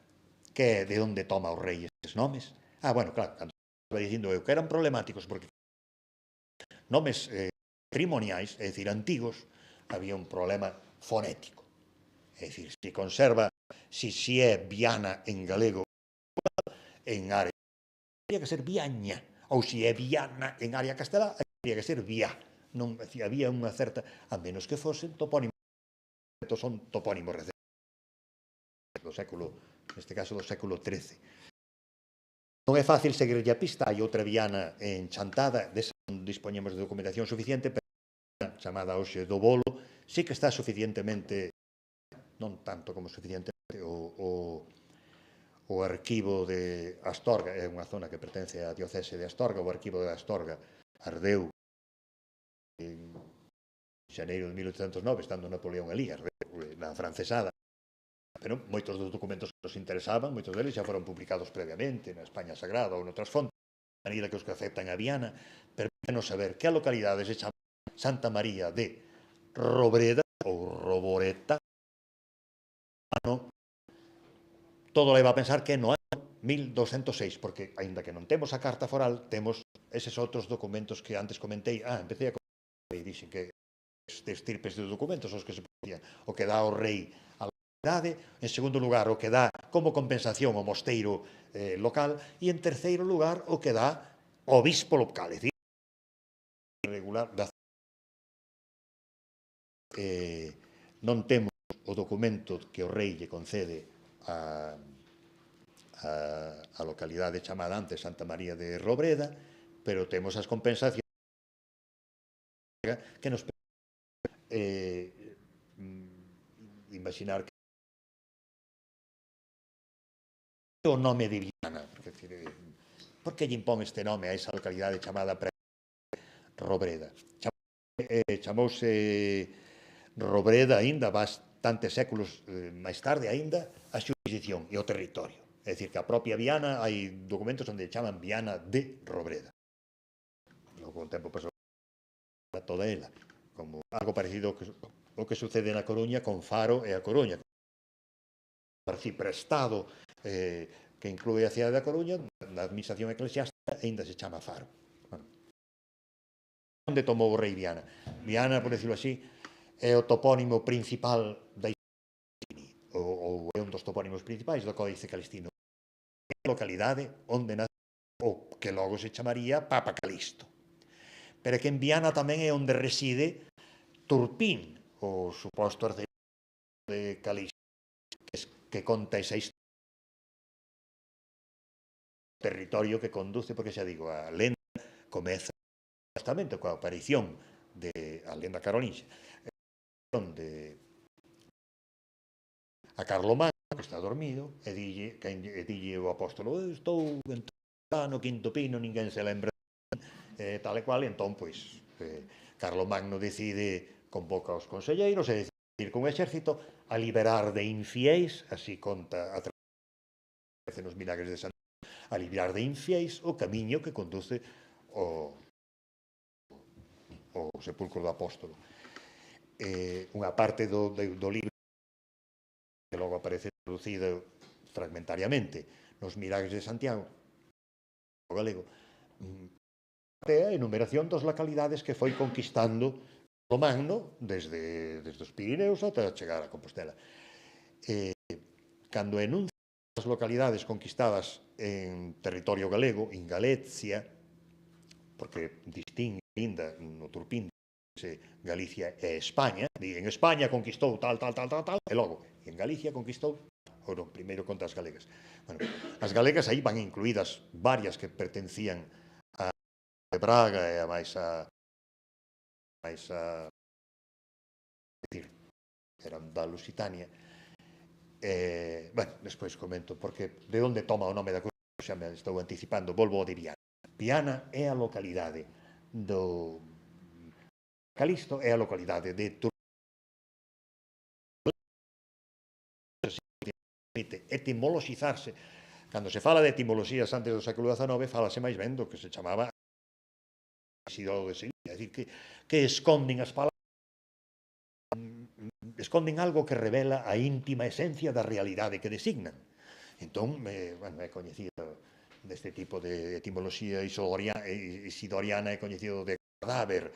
que é de onde toma o rei estes nomes? Bueno, claro, cando estaba dicindo eu que eran problemáticos porque nomes patrimoniais, é dicir, antigos, había un problema fonético. É dicir, se conserva, se é Viana en galego, en área, había que ser Viaña, ou se é Viana en área castelá, había que ser Viá. Non, había unha certa, a menos que fosen topónimos, son topónimos recentes do século, neste caso do século XIII. Non é fácil seguirlle a pista, hai outra Viana enchantada, desa non dispoñemos de documentación suficiente, pero chamada hoxe do Bolo, sí que está suficientemente, non tanto como suficientemente, o arquivo de Astorga, é unha zona que pertence á diocese de Astorga, o arquivo de Astorga ardeu en xaneiro de 1809, estando Napoleón alí, ardeu na francesada, pero moitos dos documentos que nos interesaban, moitos deles xa foron publicados previamente na España Sagrada ou noutras fontes, de maneira que os que aceptan a Viana permítenos saber que a localidade se chama Santa María de Robreda ou Roboreta. Todo leva a pensar que no ano 1206, porque, aínda que non temos a carta foral, temos eses outros documentos que antes comentei. Empecé a comentar e dixen que estes estirpes de documentos os que se podían, o que dá o rei a localidade, en segundo lugar, o que dá como compensación o mosteiro local, e en terceiro lugar, o que dá o obispo local, é dicir, regular da non temos o documento que o rei lle concede a localidade chamada antes Santa María de Robreda, pero temos as compensacións que nos imaginar que o nome de Viana, por que lle impón este nome a esa localidade chamada Robreda? Chamouse Robreda aínda bastantes séculos máis tarde aínda a xurisdición e o territorio. É dicir, que a propia Viana hai documentos onde chaman Viana de Robreda. Logo, con tempo pasou toda ela, como algo parecido ao que sucede na Coruña con Faro e a Coruña. O arciprestado que inclúe a cidade da Coruña, na administración eclesiástica, aínda se chama Faro. Onde tomou o rei Viana? Viana, por decirlo así, é o topónimo principal da ou é un dos topónimos principais do Códice Calistino. É a localidade onde nace o que logo se chamaría Papa Calisto. Pero que en Viana tamén é onde reside Turpín, o suposto herdeiro de Calisto, que conta esa historia, territorio que conduce, porque xa digo, a lenda comeza justamente coa aparición de a lenda carolinxa, de a Carlomagno, que está dormido, e dille o apóstolo: estou no quinto pino, ninguén se lembra, tal e cual, e entón, pois, Carlomagno decide, convoca os conselleiros e decide ir con o exército a liberar de infiéis, así conta a nos milagres de Santiago, a librar de infiéis o camiño que conduce ao sepulcro do apóstolo. Unha parte do libro que logo aparece traducido fragmentariamente nos milagres de Santiago, o galego, é a enumeración das localidades que foi conquistando o Magno desde os Pirineos ata chegar a Compostela. Cando enuncia as localidades conquistadas en territorio galego, en Galicia, porque distingue ainda no Turpín Galicia e España, en España conquistou tal, e logo en Galicia conquistou, ou non, primeiro contra as galegas. Bueno, as galegas aí van incluídas varias que pertencían a Braga e a máis a eran da Lusitania. Bueno, despois comento, porque de onde toma o nome da cousa, xa me estou anticipando, volvo ao de Viana. Viana é a localidade do Calisto, é a localidade de etimoloxizarse. Cando se fala de etimoloxías antes do século XIX, falase máis ben do que se chamaba Isidoro de Sevilla, é dicir, que esconden as palabras, esconden algo que revela a íntima esencia da realidade que designan. Entón, bueno, é coñecido deste tipo de etimoloxía isidoriana, é coñecido de cadáver,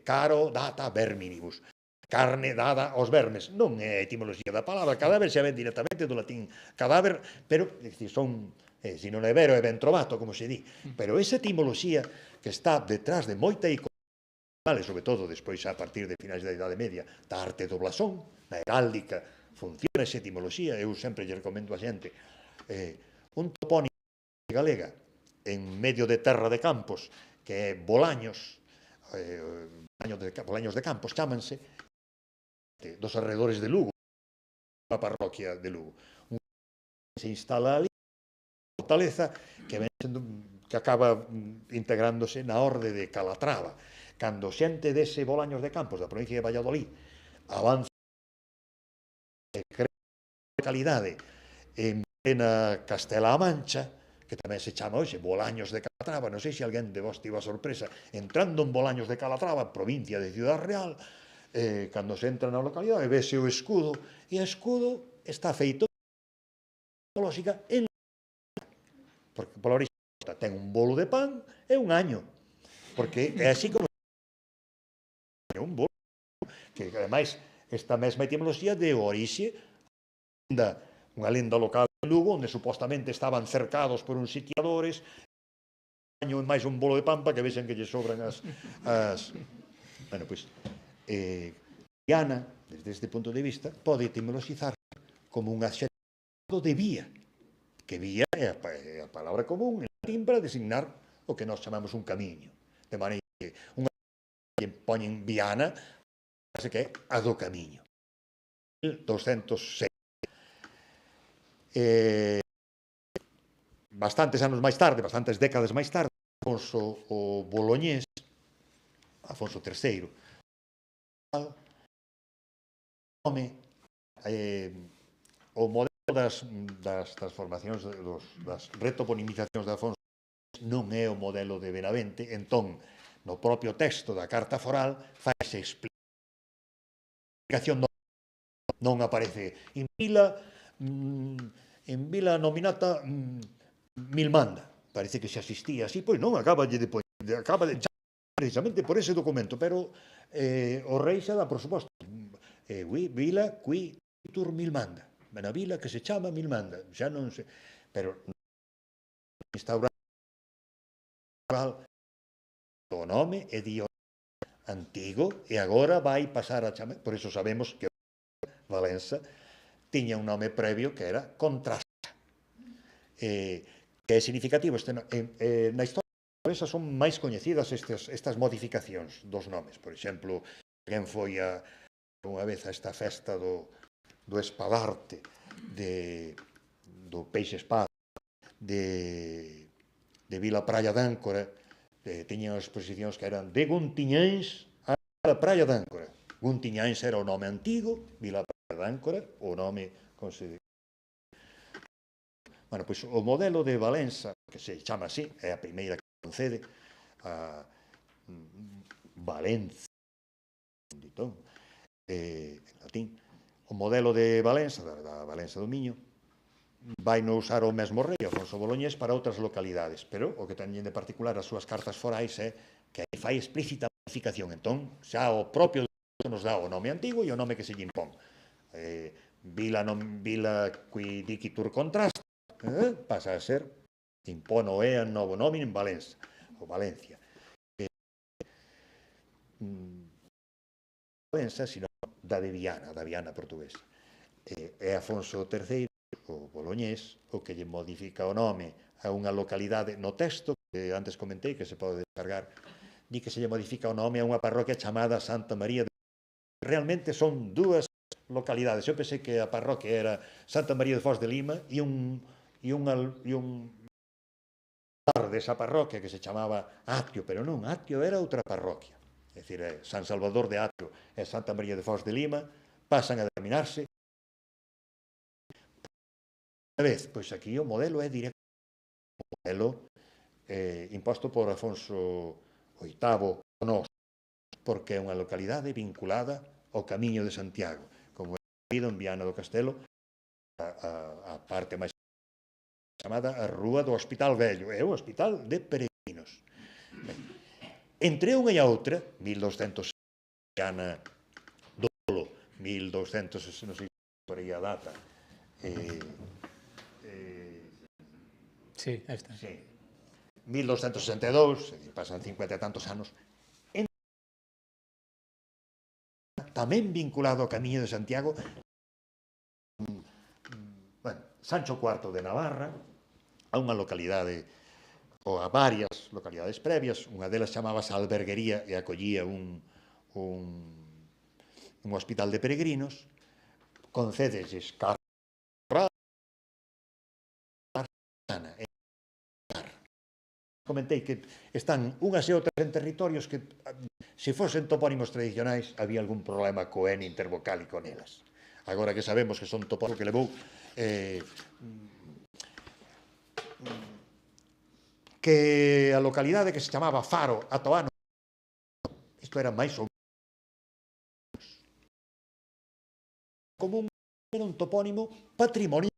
caro data verminibus, carne dada aos vermes. Non é a etimoloxía da palabra cadáver, xa ven directamente do latín cadáver, pero son se non é vero, é ben trovato, como se di. Pero esa etimoloxía que está detrás de moita iconografía, sobre todo despois a partir de finais da Idade Media, da arte do blasón, na heráldica, funciona esa etimoloxía. Eu sempre lle recomendo a xente un topónimo galega en medio de terra de campos, que é Bolaños, Bolaños de Campos, chámanse, dos arredores de Lugo, a parroquia de Lugo. Un se instala ali, fortaleza, que acaba integrándose na orde de Calatrava. Cando xente dese Bolaños de Campos, da provincia de Valladolid, avanza e crea localidade en plena Castela-A Mancha, que tamén se chama hoxe Bolaños de Calatrava. Non sei se alguén de vos tivo a sorpresa entrando en Bolaños de Calatrava, provincia de Ciudad Real, cando se entra na localidade, vese o escudo, e o escudo está feito etimolóxica en porque pola orixe ten un bolo de pan e un año, porque é así como un bolo, que ademais esta mesma etimoloxía de orixe unha lenda local de Lugo, onde supostamente estaban cercados por uns sitiadores, un año e máis un bolo de pan para que vexen que lle sobran as... Bueno, pois, Viana, desde este punto de vista, pode etimoloxizar como un adxetivo de vía, que vía é a palabra común en latín para designar o que nós chamamos un camiño. De maneira que unha que poñen Viana, que é a do camiño. 1206. Bastantes anos máis tarde, bastantes décadas máis tarde, Afonso o Boloñés, Afonso III, o modelo das transformacións, das retoponimizacións de Afonso non é o modelo de Benavente. Entón, no propio texto da carta foral faise explicación, non aparece en vila nominata Milmanda, parece que se asistía así, pois non, acaba de precisamente por ese documento, pero o rei xa dá por suposto, vila qui tur Milmanda, na vila que se chama Milmanda, xa non se, pero instaurar o nome é di antigo e agora vai pasar a chamar, por iso sabemos que Valença tiña un nome previo que era Contrasta, que é significativo. Na historia Valença son máis coñecidas estas modificacións dos nomes. Por exemplo, alguén foi unha vez a esta festa do espadarte do peixe espada de Vila Praia de Áncora, tiñan exposicións que eran de Guntiñáns a la Praia de Áncora. Guntiñáns era o nome antigo, Vila Praia de Áncora o nome Bueno, pois o modelo de Valença, que se chama así, é a primeira que concede a Valencia, en latín, o modelo de Valença, da Valença do Miño, vai non usar o mesmo rei, Afonso Boloñés, para outras localidades, pero o que teñen de particular as súas cartas forais é que aí fai explícita modificación. Entón, xa o propio nos dá o nome antigo e o nome que se lle impón. Vila qui dicitur contrasta, pasa a ser impono ea novo nomine en Valença, ou Valencia. Valença, sino da Viana portuguesa. É Afonso III, o boloñés, o que lle modifica o nome a unha localidade no texto, que antes comentei, que se pode descargar, di que se lle modifica o nome a unha parroquia chamada Santa María de... Realmente son dúas localidades. Eu pensei que a parroquia era Santa María de Foz de Lima e un bar desa parroquia que se chamaba Atio, pero non, Atio era outra parroquia. É dicir, San Salvador de Atio e Santa María de Foz de Lima pasan a denominarse. Unha vez, pois aquí o modelo é directo, o modelo imposto por Afonso VIII Donoso, porque é unha localidade vinculada ao Camiño de Santiago, como é sabido en Viana do Castelo, a parte máis chamada a Rúa do Hospital Vello, é o hospital de peregrinos. Entre unha e a outra, 1200 Viana Dolo, 1200, non sei por aí a data, Sí, esta. sí, 1262, pasan 50 e tantos anos, tamén vinculado ao Camiño de Santiago, bueno, Sancho IV de Navarra, a unha localidade, ou a varias localidades previas, unha delas chamábase Alberguería e acollía un hospital de peregrinos, concédelles carta comentei que están unhas e outras en territorios que, se fosen topónimos tradicionais, había algún problema co N intervocálico nelas. Agora que sabemos que son topónimos que levou que a localidade que se chamaba Faro, Atoano, isto era máis ou menos común, era un topónimo patrimonial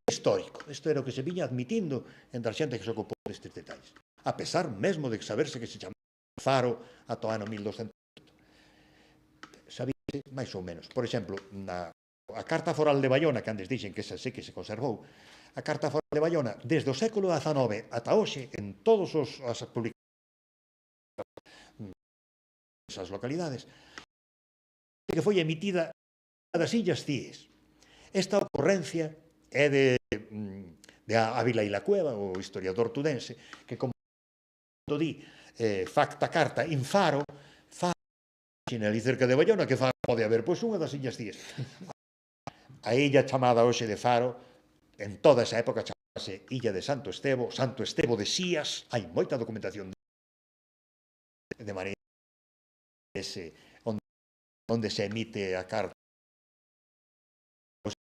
histórico. Isto era o que se viña admitindo entre a xente que se ocupou destes detalles. A pesar mesmo de saberse que se chamaba Faro, Atoano 1200. Sabíase máis ou menos. Por exemplo, a Carta Foral de Bayona, que antes dixen que esa sí que se conservou, a Carta Foral de Bayona, desde o século XIX ata hoxe, en todas as publicacións esas localidades, que foi emitida das Illas Cíes. Esta ocurrencia é de Ávila y la Cueva, o historiador tudense, que como di facta carta in Faro, ali cerca de Bayona, que Faro pode haber? Pois unha das Illas Cíes. A illa chamada hoxe de Faro, en toda esa época chamase Illa de Santo Estevo de Sías, hai moita documentación de maneira ese onde se emite a carta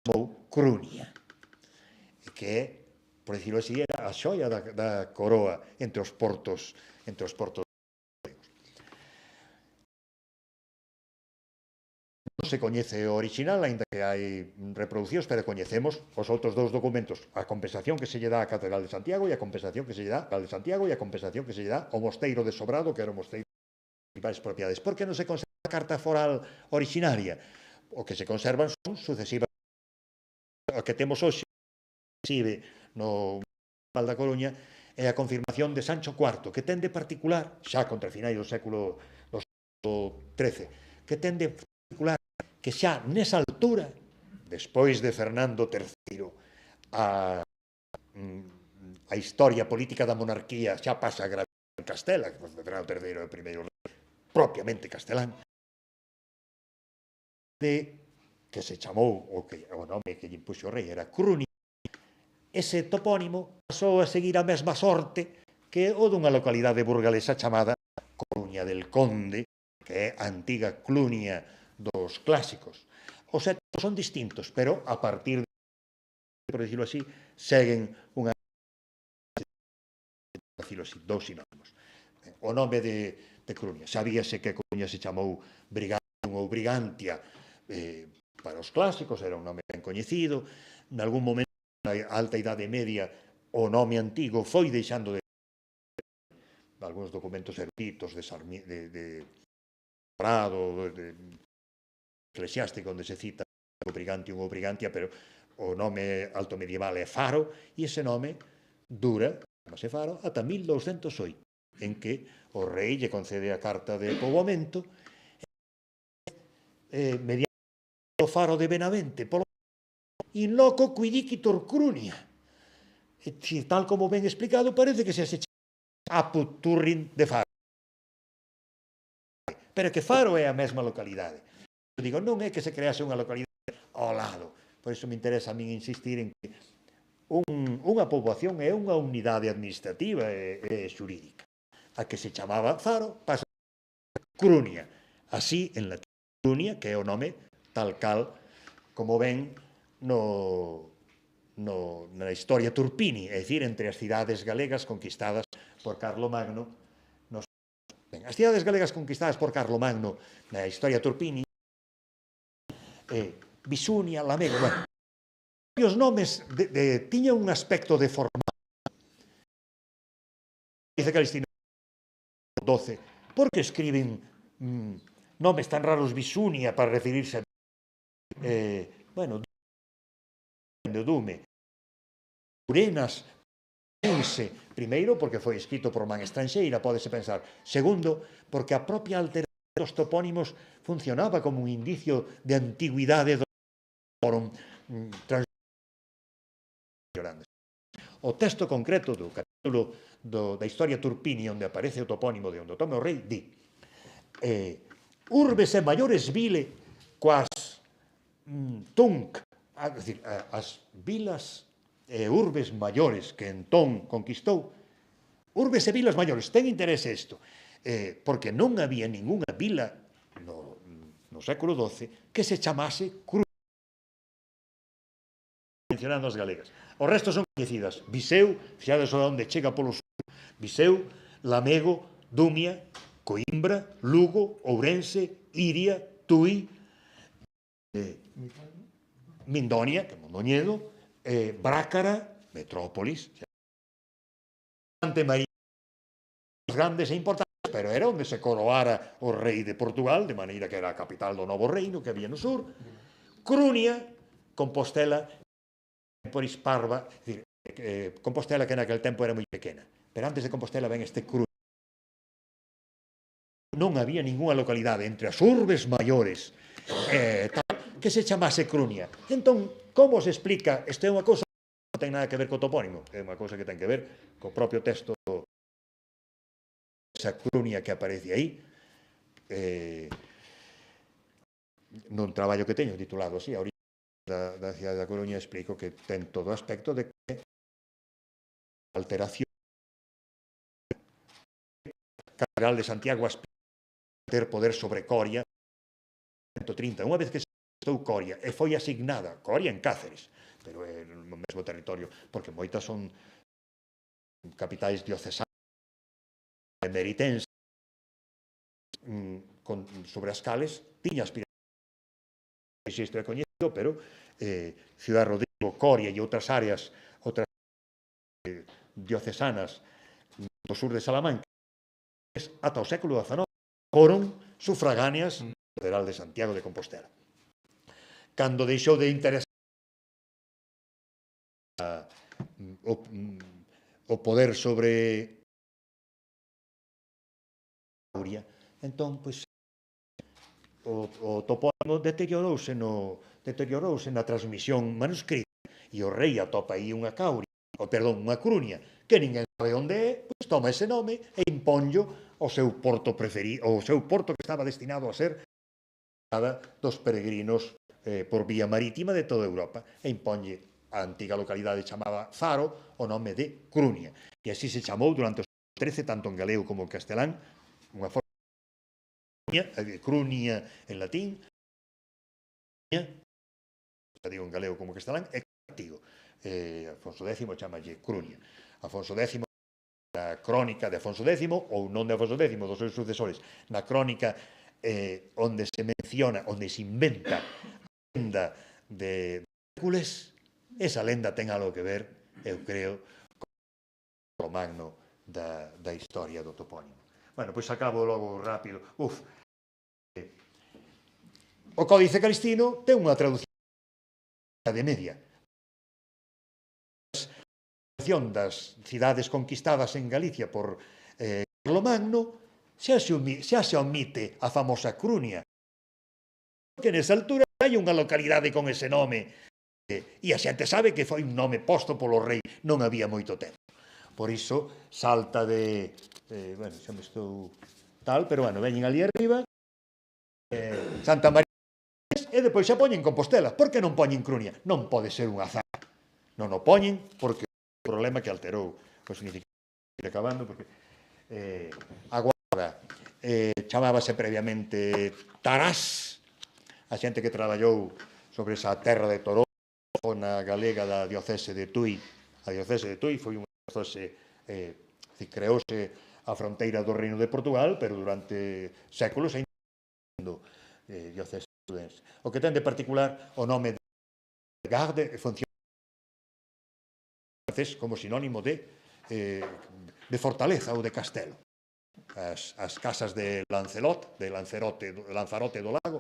chamou Crunia, que é, por dicirlo así, era a xoia da coroa entre os portos non se coñece o original, aínda que hai reproduccións, pero coñecemos os outros dous documentos, a compensación que se lle dá á Catedral de Santiago e a compensación que se lle dá ao de Santiago e a compensación que se lle dá ao Mosteiro de Sobrado, que era o mosteiro de principais propiedades. Por que non se conserva a carta foral originaria? O que se conservan son sucesivas a que temos hoxe, no Val da Coruña, é a confirmación de Sancho IV, que ten de particular, xa contra finais do século XIII, que ten de particular que xa nesa altura, despois de Fernando III, a historia política da monarquía xa pasa a gravar en Castela, que Fernando III é o primeiro rei propiamente castelán, que se chamou, o nome que lle impuxo o rei era Crunia. Ese topónimo pasou a seguir a mesma sorte que o dunha localidade burgalesa chamada Coruña del Conde, que é a antiga Clunia dos clásicos. Os étnicos son distintos, pero a partir por decirlo así, seguen unha, por decirlo así, dous sinónimos. O nome de Coruña. Sabíase que Coruña se chamou Brigantium ou Brigantia, para os clásicos, era un nome ben coñecido. Nalgún momento, na alta idade media, o nome antigo foi deixando de algúns documentos eruditos de Prado, de eclesiástico, onde se cita o Brigantium ou Brigantia, pero o nome alto medieval é Faro, e ese nome dura, chamase Faro, ata 1208, en que o rei lle concede a carta de poboamento mediante o Faro de Benavente, polo in loco quidicitor Crunia. E, tal como ben explicado, parece que se Apud Turrin de Faro. Pero que Faro é a mesma localidade. Eu digo, non é que se crease unha localidade ao lado. Por iso me interesa a min insistir en que unha poboación é unha unidade administrativa e xurídica. A que se chamaba Faro pasa a Crunia. Así, en latín, Crunia, que é o nome tal cal como ven na historia Turpini, é dicir, entre as cidades galegas conquistadas por Carlomagno. As cidades galegas conquistadas por Carlomagno na historia Turpini, Bisunia, Lamego, os nomes tiñan un aspecto deformado. Dice Calistino XII, por que escriben nomes tan raros Bisunia para referirse a bueno, de Dume, Urenas, primeiro, porque foi escrito por man estranxeira, pódese pensar. Segundo, porque a propia alteración dos topónimos funcionaba como un indicio de antigüidade do foron translorando. O texto concreto do capítulo da historia Turpini, onde aparece o topónimo de onde tome o rei, di urbes e maiores vile coas tunc, é dicir, as vilas e urbes maiores que entón conquistou, urbes e vilas maiores, ten interese isto, porque non había ningunha vila no século XII que se chamase Cruña, mencionando as galegas. O resto son coñecidas. Viseu, fixades onde chega polo sur, Viseu, Lamego, Dumia, Coimbra, Lugo, Ourense, Iria, Tui, Mindonia, que é Mondoñedo, Brácara, Metrópolis, Santa María, as grandes e importantes, pero era onde se coroara o rei de Portugal, de maneira que era a capital do novo reino que había no sur. Crunia, Compostela, por Isparva, Compostela que naquel tempo era moi pequena, pero antes de Compostela ven este Crunia. Non había ningunha localidade entre as urbes maiores que se chamase Crunia. Entón, como se explica? Isto é unha cousa que non ten nada que ver co topónimo, é unha cousa que ten que ver co propio texto, esa Crunia que aparece aí, nun traballo que teño titulado así, a origen da cidade da Coruña, explico que ten todo o aspecto de que alteración Catedral de Santiago aspira ter poder sobre Coria 130. Unha vez que se estou Coria e foi asignada, Coria en Cáceres, pero é no mesmo territorio, porque moitas son capitais diocesanas, emeritenses, sobre as cales tiña aspiración. Isto é coñecido, pero Ciudad Rodrigo, Coria e outras áreas, outras diocesanas do sur de Salamanca, ata o século XIX, foron sufragáneas da Catedral de Santiago de Compostela. Cando deixou de interesar o poder sobre Coria, entón, pois, o topónimo deteriorouse na transmisión manuscrita, e o rei atopa aí unha Crunia, que ninguén sabe onde é, pois toma ese nome e imponllo ao seu porto preferido, ao seu porto que estaba destinado a ser dos peregrinos por vía marítima de toda Europa, e imponlle a antiga localidade chamada Faro o nome de Crunia, e así se chamou durante o século XIII, tanto en galego como en castelán, unha forma Crunia en latín, digo en galego como en castelán, é castigo. Afonso X chamalle Crunia. Afonso X, na crónica de Afonso X, ou non de Afonso X, dos seus sucesores, na crónica onde se menciona, onde se inventa a lenda de Hércules, esa lenda ten algo que ver, eu creo, con o magno da historia do topónimo. Bueno, pois acabo logo rápido. O Códice Calistino ten unha traducción de media. Das cidades conquistadas en Galicia por Carlomagno, xa se omite a famosa Crunia, porque nesa altura hai unha localidade con ese nome, e a xente sabe que foi un nome posto polo rei, non había moito tempo. Por iso salta de... bueno, xa me estou tal, pero bueno, veñen ali arriba, Santa María, e depois xa poñen Compostela. Por que non poñen Crunia? Non pode ser un azar. Non o poñen porque o problema que alterou o significado. Acabando, porque a Guarda chamábase previamente Tarás, a xente que traballou sobre esa terra de Toró, na galega da diocese de Tui. A diocese de Tui foi unha diocese, creouse a fronteira do Reino de Portugal, pero durante séculos ainda sendo diocese tudense. O que ten de particular o nome de Garde funciona como sinónimo de fortaleza ou de castelo. As casas de Lanzarote do Lago,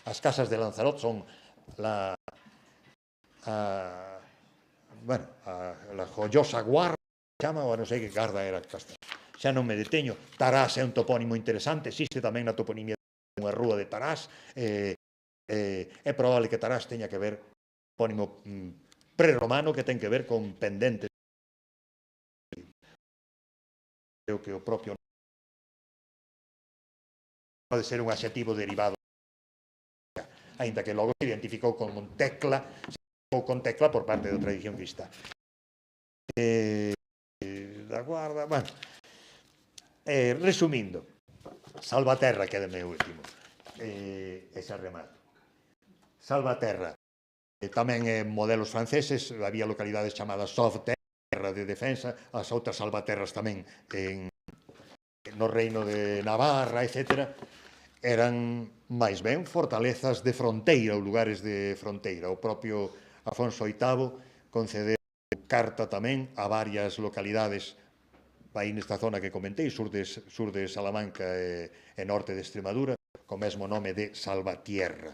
as casas de Lanzarote son la joyosa guarda, chama, ou non sei que garda era castelo. Xa non me deteño. Tarás é un topónimo interesante, existe tamén na toponimia unha rúa de Tarás. É probable que Tarás teña que ver topónimo prerromano que ten que ver con pendentes. Creo que o propio pode ser un adxetivo derivado, aínda que logo se identificou con Tecla, por parte da tradición cristá. Da Guarda, bueno, resumindo, Salvaterra, que é o meu último, ese remato. Salvaterra, tamén en modelos franceses, había localidades chamadas Sauveterra de defensa, as outras Salvaterras tamén no reino de Navarra, etc., eran máis ben fortalezas de fronteira ou lugares de fronteira. O propio Afonso VIII concedeu carta tamén a varias localidades aí nesta zona que comentei, sur de Salamanca e norte de Extremadura, co mesmo nome de Salvatierra.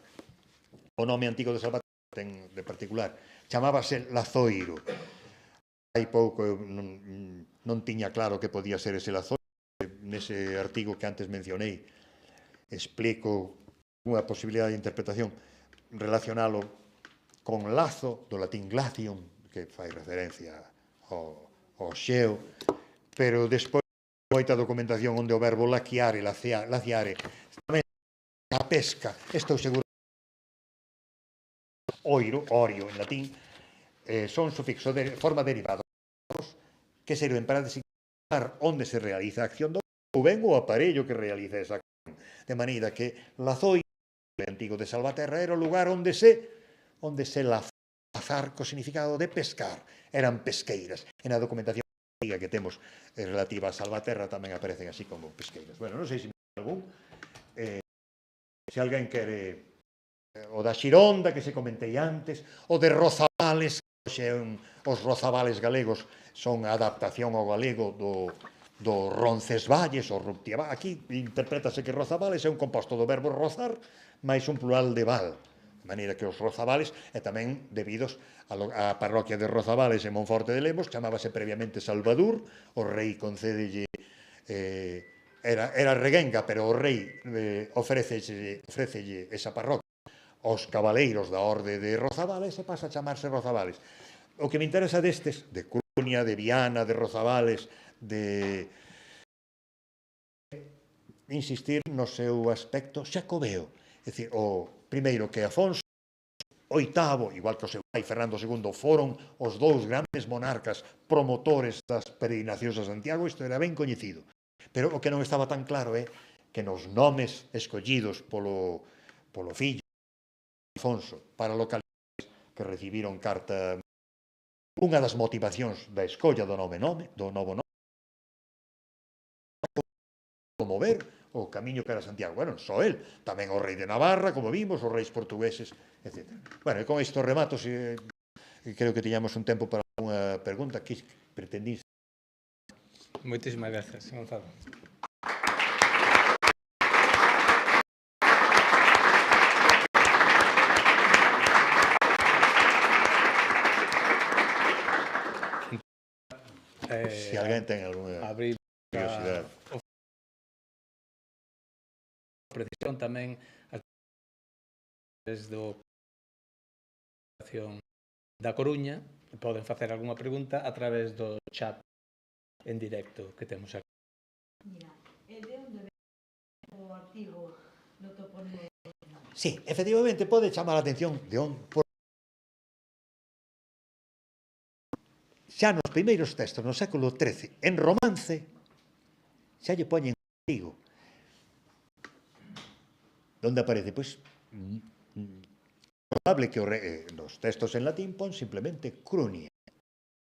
O nome antigo de Salvatierra ten de particular, chamábase Lazoiro. Hai pouco non tiña claro que podía ser ese Lazoiro. Nese artigo que antes mencionei explico unha posibilidade de interpretación, relacionalo con lazo, do latín glacium, que fai referencia ao xeo, pero despois moita documentación onde o verbo laciare tamén a pesca, estou seguro, orio en latín, son sufixos de forma derivada que serven para designar onde se realiza a acción do ou ben o aparello que realiza esa acción. De maneira que Lazoiro, o antigo de Salvaterra, era o lugar onde se lazar co significado de pescar. Eran pesqueiras. En a documentación que temos relativa a Salvaterra tamén aparecen así como pesqueiras. Bueno, non sei se me algún. Se alguén quere o da Xironda, que se comentei antes, o de Rozabales, os Rozabales galegos son a adaptación ao galego do Roncesvalles, ou Ruptiaval. Aquí interprétase que Rozabales é un composto do verbo rozar máis un plural de val. De maneira que os Rozabales, e tamén debidos á parroquia de Rozabales en Monforte de Lemos, chamábase previamente Salvador, o rei concédelle, era reguenga, pero o rei ofrécelle esa parroquia aos cabaleiros da orde de Rozabales e pasa a chamarse Rozabales. O que me interesa destes, de Crunia, de Viana, de Rozabales, de insistir no seu aspecto xacobeo. É dicir, o primeiro que Afonso VIII, igual que o seu pai Fernando II, foron os dous grandes monarcas promotores das peregrinacións a Santiago, isto era ben coñecido. Pero o que non estaba tan claro é que nos nomes escollidos polo fillo Afonso para localidades que recibiron carta unha das motivacións da escolla do novo nome, mover o camiño cara a Santiago. Bueno, só el, tamén o rei de Navarra, como vimos, os reis portugueses, etc. Bueno, e con isto remato, creo que tiñamos un tempo para unha pregunta que pretendís. Moitísimas gracias, Gonzalo. Se alguén ten algunha abrir curiosidade. Precisión tamén desde o da Coruña poden facer algunha pregunta a través do chat en directo que temos aquí. Mira, de onde ven o artigo do topónimo? Sí, efectivamente pode chamar a atención de onde xa nos primeiros textos no século XIII, en romance, xa lle poñen un artigo. Donde aparece? Pois, probable que nos textos en latín pon simplemente crunia.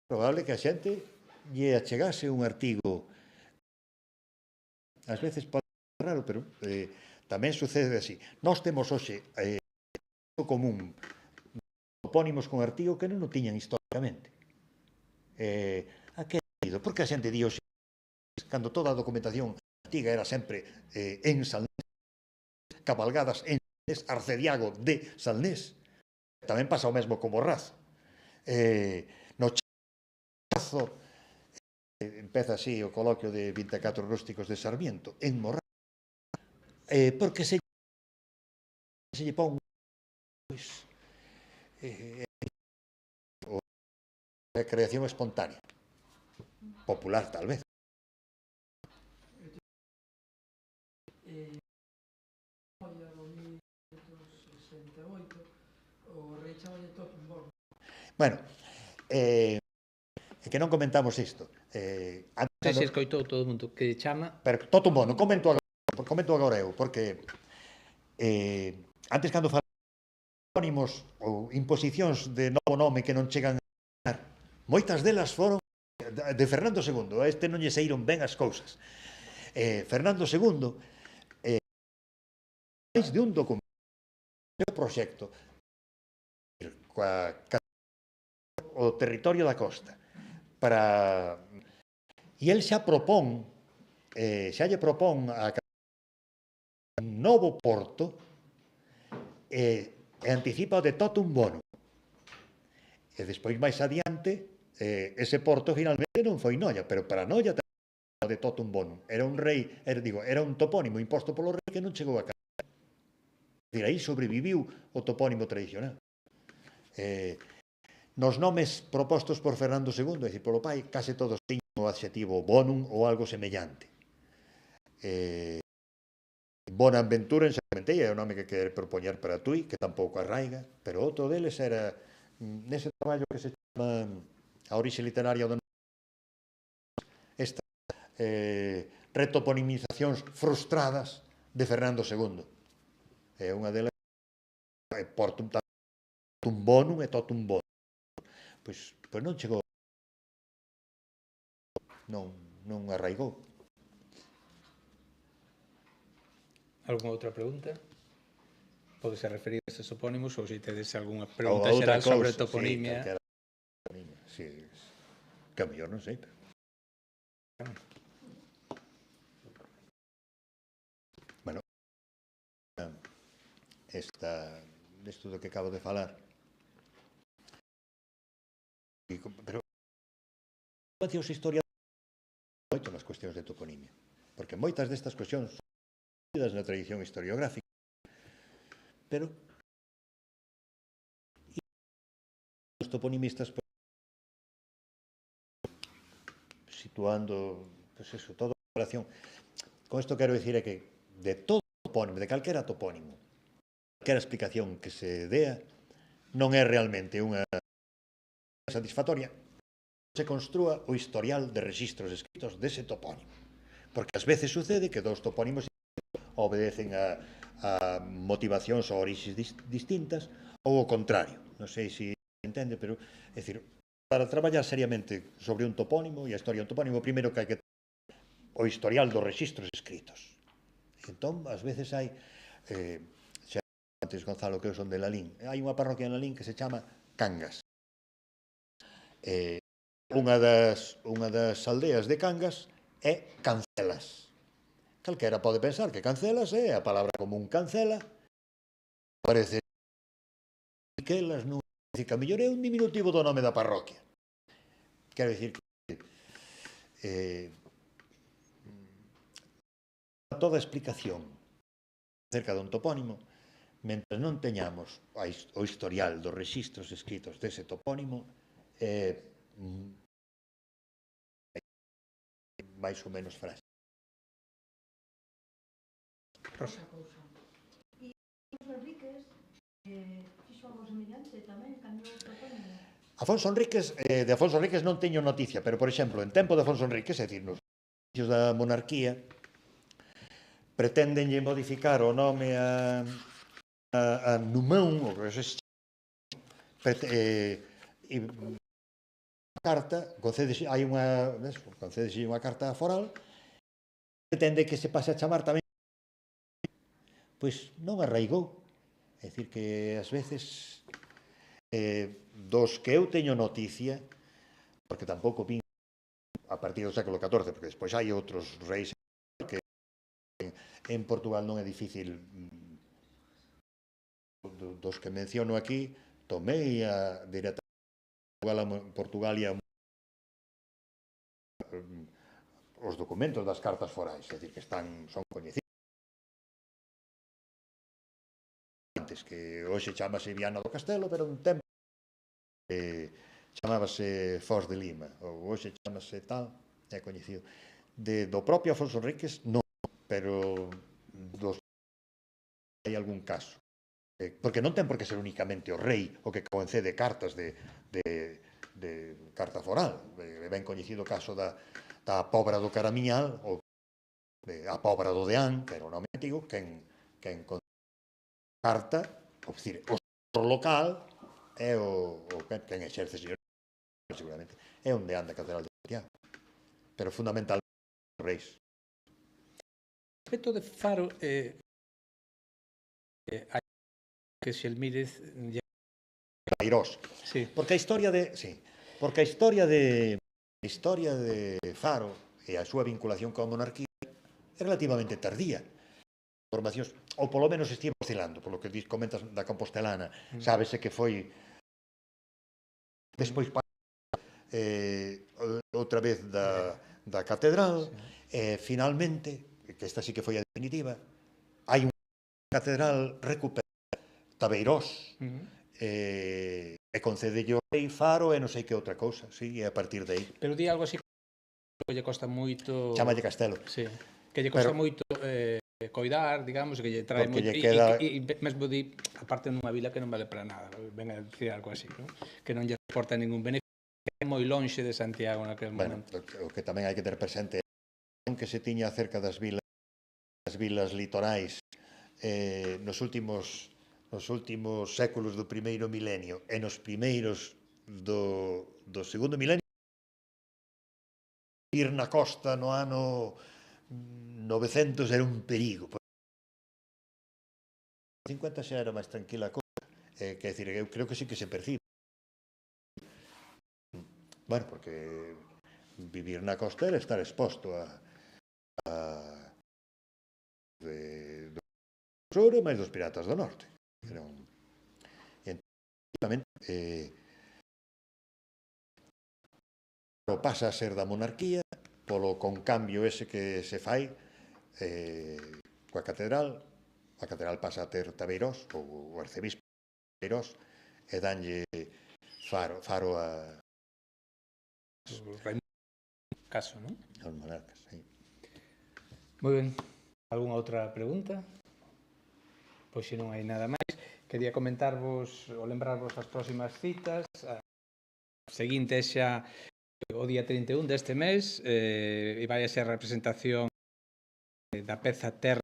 Probable que a xente lle achegase un artigo. Ás veces pode ser raro, pero tamén sucede así. Nós temos hoxe común topónimos con artigo que non o tiñan históricamente. A que sentido? Porque a xente di hoxe, cando toda a documentación antiga era sempre en Salnés, cabalgadas en Salnés, Arcediago de Salnés, tamén pasa o mesmo como Razo. No Chazo empeza así o coloquio de 24 rústicos de Sarmiento, en Morral, porque se lle pon pois, a creación espontánea, popular tal vez. Bueno, que non comentamos isto. Se escoitou todo o mundo que chama... Pero todo mundo, comento agora eu, porque antes cando falamos topónimos ou imposicións de novo nome que non chegan a dar, moitas delas foron de Fernando II, a este non lle saíron ben as cousas. Fernando II, máis de un documento, o proxecto, o territorio da costa, para... E el xa lle propón a un novo porto e anticipa o de Totum Bonum. E despois, máis adiante, ese porto finalmente non foi Noia, pero para Noia o de Totum Bonum. Era un rei, era un topónimo imposto polo rei que non chegou a cambiar. Aí sobreviviu o topónimo tradicional. Nos nomes propostos por Fernando II, é dicir, polo pai, case todos tiñan o adxetivo bonum ou algo semellante. Bonaventura, en Xamentei, é o nome que quere propoñer para Tui, que tampouco arraiga, pero outro deles era nese traballo que se chama A orixe literaria do esta retoponimizacións frustradas de Fernando II. É unha delas Portum Bonum e Totum Bonum. Pois non chegou, non arraigou. Algúna outra pregunta? Podese referir a eses topónimos ou se tedes algunha pregunta xeral sobre toponimia. Sí, que a mellor non sei, pero... Bueno, isto do que acabo de falar, pero os historiadores moito nas cuestións de toponimia, porque moitas destas cuestións son conocidas na tradición historiográfica, pero os toponimistas situando, pues eso, toda a relación. Con isto quero dicir é que de todo topónimo, de calquera topónimo, calquera explicación que se dea, non é realmente unha satisfactoria, se construa o historial de registros escritos dese topónimo. Porque ás veces sucede que dous topónimos obedecen a motivacións ou orixes distintas, ou o contrario. Non sei se entende, pero, é dicir, para traballar seriamente sobre un topónimo e a historia dun topónimo, primeiro que hai que ter o historial dos rexistros escritos. Entón, ás veces hai, xa antes Gonzalo que eu son de Lalín, hai unha parroquia en Lalín que se chama Cangas. Unha das aldeas de Cangas é Cancelas. Calquera pode pensar que Cancelas é a palabra común cancela, parece que elas non significa mellor, é un diminutivo do nome da parroquia. Quero dicir que toda explicación acerca dun topónimo, mentre non teñamos o historial dos rexistros escritos dese topónimo, máis ou menos frágil. Rosa. E Afonso Enríquez fixo algo semellante tamén, cambiou o topónimo. Afonso Enríquez, de Afonso Enríquez non teño noticia, pero, por exemplo, en tempo de Afonso Enríquez, é dicir, nos inicios da monarquía, pretendenlle modificar o nome a Numão, o que se carta, concédese unha carta foral, pretende que se pase a chamar tamén, pois non arraigou. É dicir, que ás veces dos que eu teño noticia, porque tampouco vin a partir do século XIV, porque despois hai outros reis que en Portugal non é difícil, dos que menciono aquí, tomei directamente Portugalia os documentos das cartas forais, é dicir, que son coñecidos. Que hoxe chamase Viana do Castelo, pero un tempo chamábase Foz de Lima, ou hoxe chamase tal, é coñecido. Do propio Afonso Enríquez, non, pero hai algún caso. Porque non ten por que ser únicamente o rei o que concede cartas de carta foral. É ben coñecido o caso da Pobra do Caramiñal, ou a Pobra do Deán, que era o nome antigo, quen carta, ou dicir, o local é quen exerce seguramente é onde anda a Catedral de Santiago, pero fundamentalmente os reis. Respecto de Faro, hai que Xelmírez Lairós. sí. Porque a historia de Faro e a súa vinculación coa monarquía é relativamente tardía. Formacións, ou polo menos estivo oscilando, polo que comentas da Compostelana, sábese que foi despois outra vez da catedral, e finalmente, que esta sí que foi a definitiva, hai unha catedral recuperada, Tabeirós, e concedelle o rei Faro e non sei que outra cousa, sí, e a partir de aí. Pero di algo así que lle costa moito... Chámalle Castelo. Sí, que lle costa moito coidar, digamos, que lle trae moito... E mesmo di, aparte nunha vila que non vale para nada, ven a decir algo así, ¿no? Que non lle reporta ningún beneficio, que é moi lonxe de Santiago naquel momento. O que tamén hai que ter presente que se tiña cerca das vilas litorais nos últimos séculos do primeiro milenio e nos primeiros do segundo milenio, ir na costa no ano 900 era un perigo. 50 xa era máis tranquila a cousa, quer dicir, eu creo que sí que se percibe. Bueno, porque vivir na costa era estar exposto a do sur e máis dos piratas do norte. E entón, pasa a ser da monarquía polo concambio ese que se fai coa catedral. A catedral pasa a ter Tabeirós, ou o arcebispo Tabeirós, e danlle Faro a caso, non? Aos monarcas, sí. Moi ben. Algúna outra pregunta? Pois se non hai nada máis, quería comentarvos ou lembrarvos as próximas citas. A seguinte xa o día 31 deste mes e vai a ser a representación da peza Terra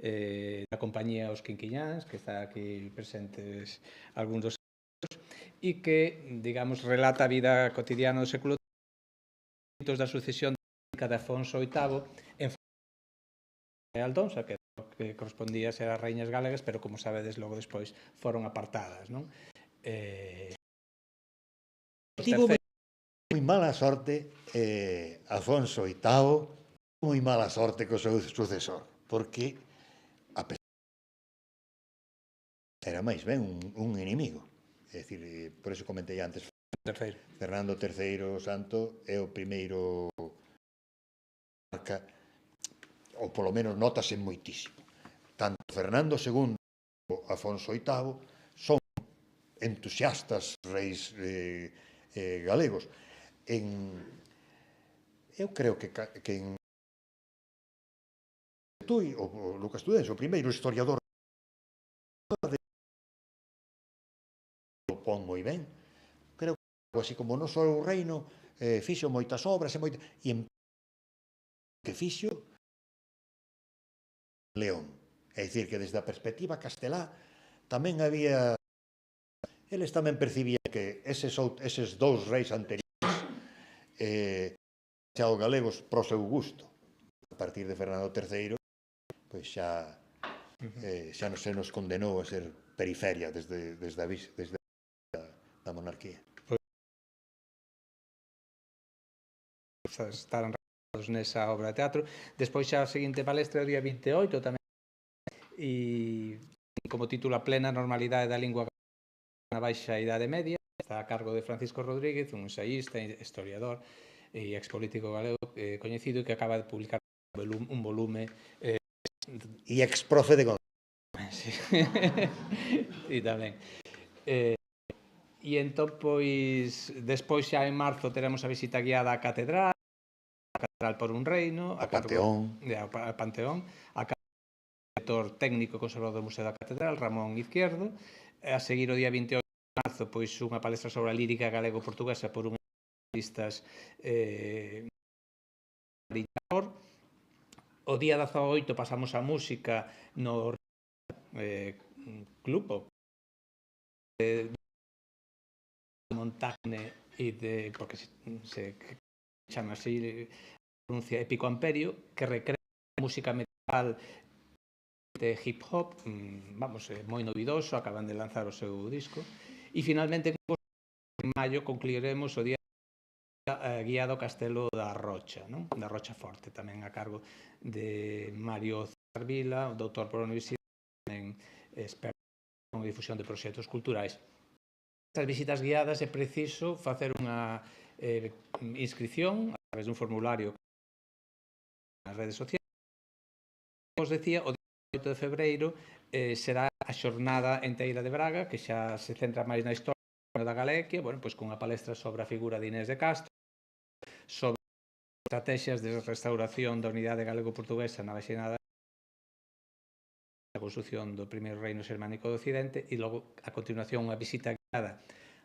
da compañía Os Quinquiñáns, que está aquí presentes algúns dos e que, digamos, relata a vida cotidiana do século da sucesión de Afonso VIII en Aldonsa, que correspondía a ser as reiñas galegas, pero, como sabedes, logo despois foron apartadas, non? Tivo moi mala sorte Afonso VIII, moi mala sorte co seu sucesor, porque a pesar era máis ben un inimigo. É dicir, por eso comentei antes, Fernando III Santo é o primeiro marca, ou polo menos notase moitísimo. Tanto Fernando II como Afonso VIII son entusiastas reis galegos. Eu creo que en Tui, o Lucas Tudense, o primeiro historiador, o pon moi ben. Creo que así como non só o reino fixo moitas obras e en que fixo León. É dicir, que desde a perspectiva castelá tamén había... Eles tamén percibían que eses dous reis anteriores xa os galegos pro seu gusto. A partir de Fernando III, pois xa non se nos condenou a ser periferia desde a monarquía. Estaran realizados nesa obra de teatro. Despois xa a seguinte palestra o día 28 tamén, e como título a plena normalidade da lingua na baixa idade media, está a cargo de Francisco Rodríguez, un ensaísta, historiador e expolítico galego coñecido, que acaba de publicar un volume E ex-profe de sí. E tamén e entón, pois, despois xa en marzo teremos a visita guiada á catedral por un reino, a Panteón, a Panteón, a cargo do director técnico e conservador do Museo da Catedral, Ramón Izquierdo. A seguir o día 28 de marzo, pois, unha palestra sobre a lírica galego-portuguesa por un artistas o día 18 pasamos a música no club de Montagne e de, porque se chama así, pronuncia Épico Amperio, que recrea música medieval de hip hop, vamos, moi novidoso, acaban de lanzar o seu disco. E finalmente en maio concluiremos o día guiado ao Castelo da Rocha, non? Da Rocha Forte, tamén a cargo de Mario Zarvila, doutor por a Universidade, tamén experto en difusión de proxectos culturais. Estas visitas guiadas é preciso facer unha inscripción a través dun formulario nas redes sociais. Como os decía, o 18 de febreiro será a xornada enteira de Braga, que xa se centra máis na historia da Galequia, bueno, pois cunha palestra sobre a figura de Inés de Castro, sobre estrategias de restauración da unidade galego-portuguesa na baixinada da construción do primeiro reino xermánico do Occidente, e logo, a continuación, unha visita guiada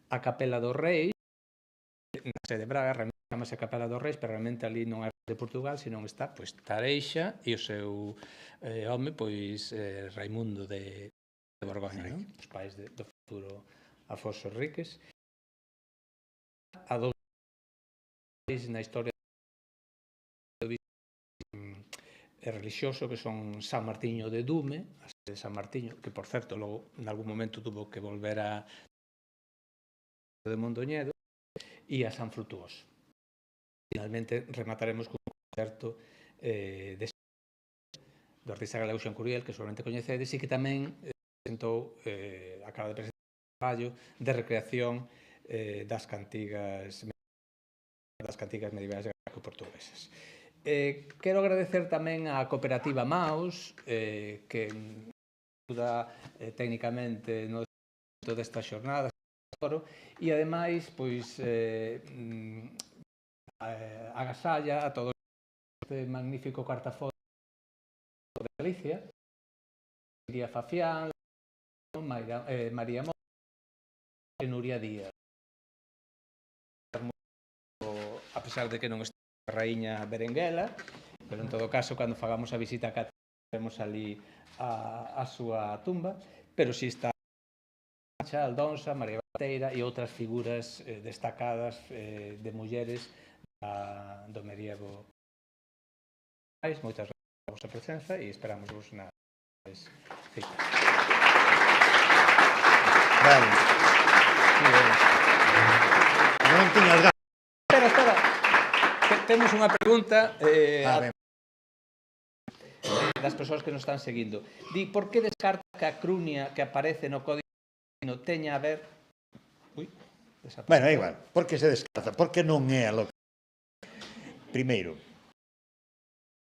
á Capela dos Reis, na sede de Braga, chamase a Capela dos Reis, pero realmente ali non é de Portugal, senón está, pois, Tareixa e o seu home, pois, Raimundo de Borgoña, non? Os pais do futuro Afonso Enríquez. A dous na historia religioso, que son San Martiño de Dume, a sede de San Martiño, que, por certo, logo, en algún momento, tuvo que volver a de Mondoñedo, e a San Frutuoso. Finalmente, remataremos con un concerto do artista galego Xan Curiel, que seguramente coñecedes, e que tamén presentou, acaba de presentar un traballo de recreación das cantigas medievais galego-portuguesas. Quero agradecer tamén á cooperativa Maus, que ajuda técnicamente no desarrollo desta xornada, e ademais, pois, agasalla a todo este magnífico cartafoto de Galicia, Iria Fafián, María Mora e Nuria Díaz. A pesar de que non está a raíña Berenguela, pero en todo caso, cando fagamos a visita a Catedral, vemos ali a súa tumba, pero si está Mancha, Aldonsa, María Bateira e outras figuras destacadas de mulleres do medievo. Moitas gracias a vosa presenza e esperamos vos na cita. Vale. Non tiñas ganas. Espera. Temos unha pregunta das persoas que nos están seguindo. Di, por que descarta que a crunia que aparece no Código Latino teña a ver... Bueno, é igual. Por que se descarta? Por que non é a lo que... Primeiro.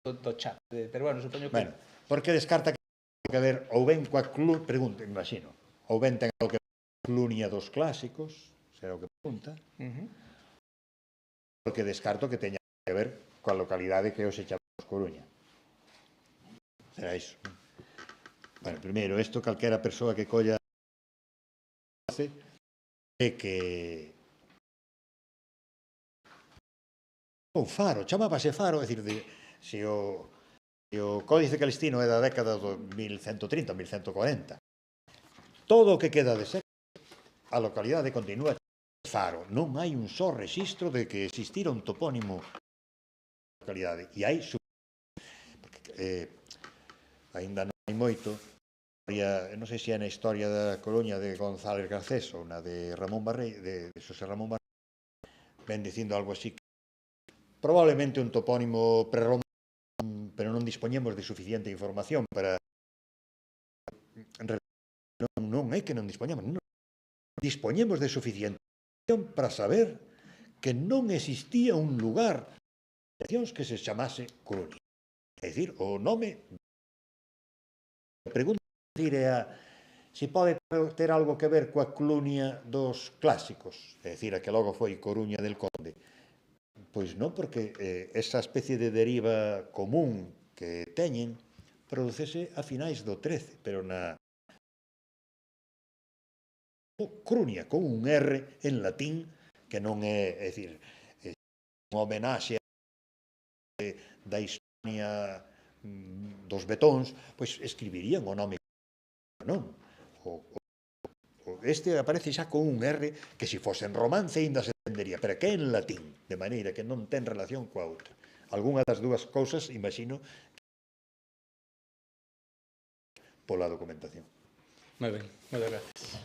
Do chat. Pero bueno, supoño que... Bueno, por que descarta que ten que ver ou ben coa clunia... Pregunto, imagino. Ou ben ten algo que ver coa clunia dos clásicos, será o que pregunta. Porque descarto que teña que ver coa localidade que hoxe chamamos Coruña. Será iso. Bueno, primeiro, isto calquera persoa que colla é que o Faro, chamábase Faro, é dicir, se o Códice Calistino é da década do 1130, 1140, todo o que queda de ser, a localidade continúa Faro. Non hai un só rexistro de que existira un topónimo na localidade. E hai porque aínda non hai moito, non sei se é na historia da Coruña de González Garcés ou na de Ramón Barrei, de Xosé Ramón Barrei, ven dicindo algo así, probablemente un topónimo prerromano, pero non dispoñemos de suficiente información para... Non é que non dispoñamos, non. Dispoñemos de suficiente información para saber que non existía un lugar que se chamase Coruña. É dicir, o nome... Pregunta se pode ter algo que ver coa clunia dos clásicos, é dicir, a que logo foi Coruña del Conde. Pois non, porque esa especie de deriva común que teñen producese a finais do 13, pero na Crunia, con un R en latín, que non é dicir, unha homenaxe da Hispania dos betóns, pois escribirían o nome non. Este aparece xa con un R que se fose en romance ainda se entendería, pero que é en latín, de maneira que non ten relación coa outra. Algúna das dúas cousas, imagino, pola documentación. Moi ben, moitas gracias.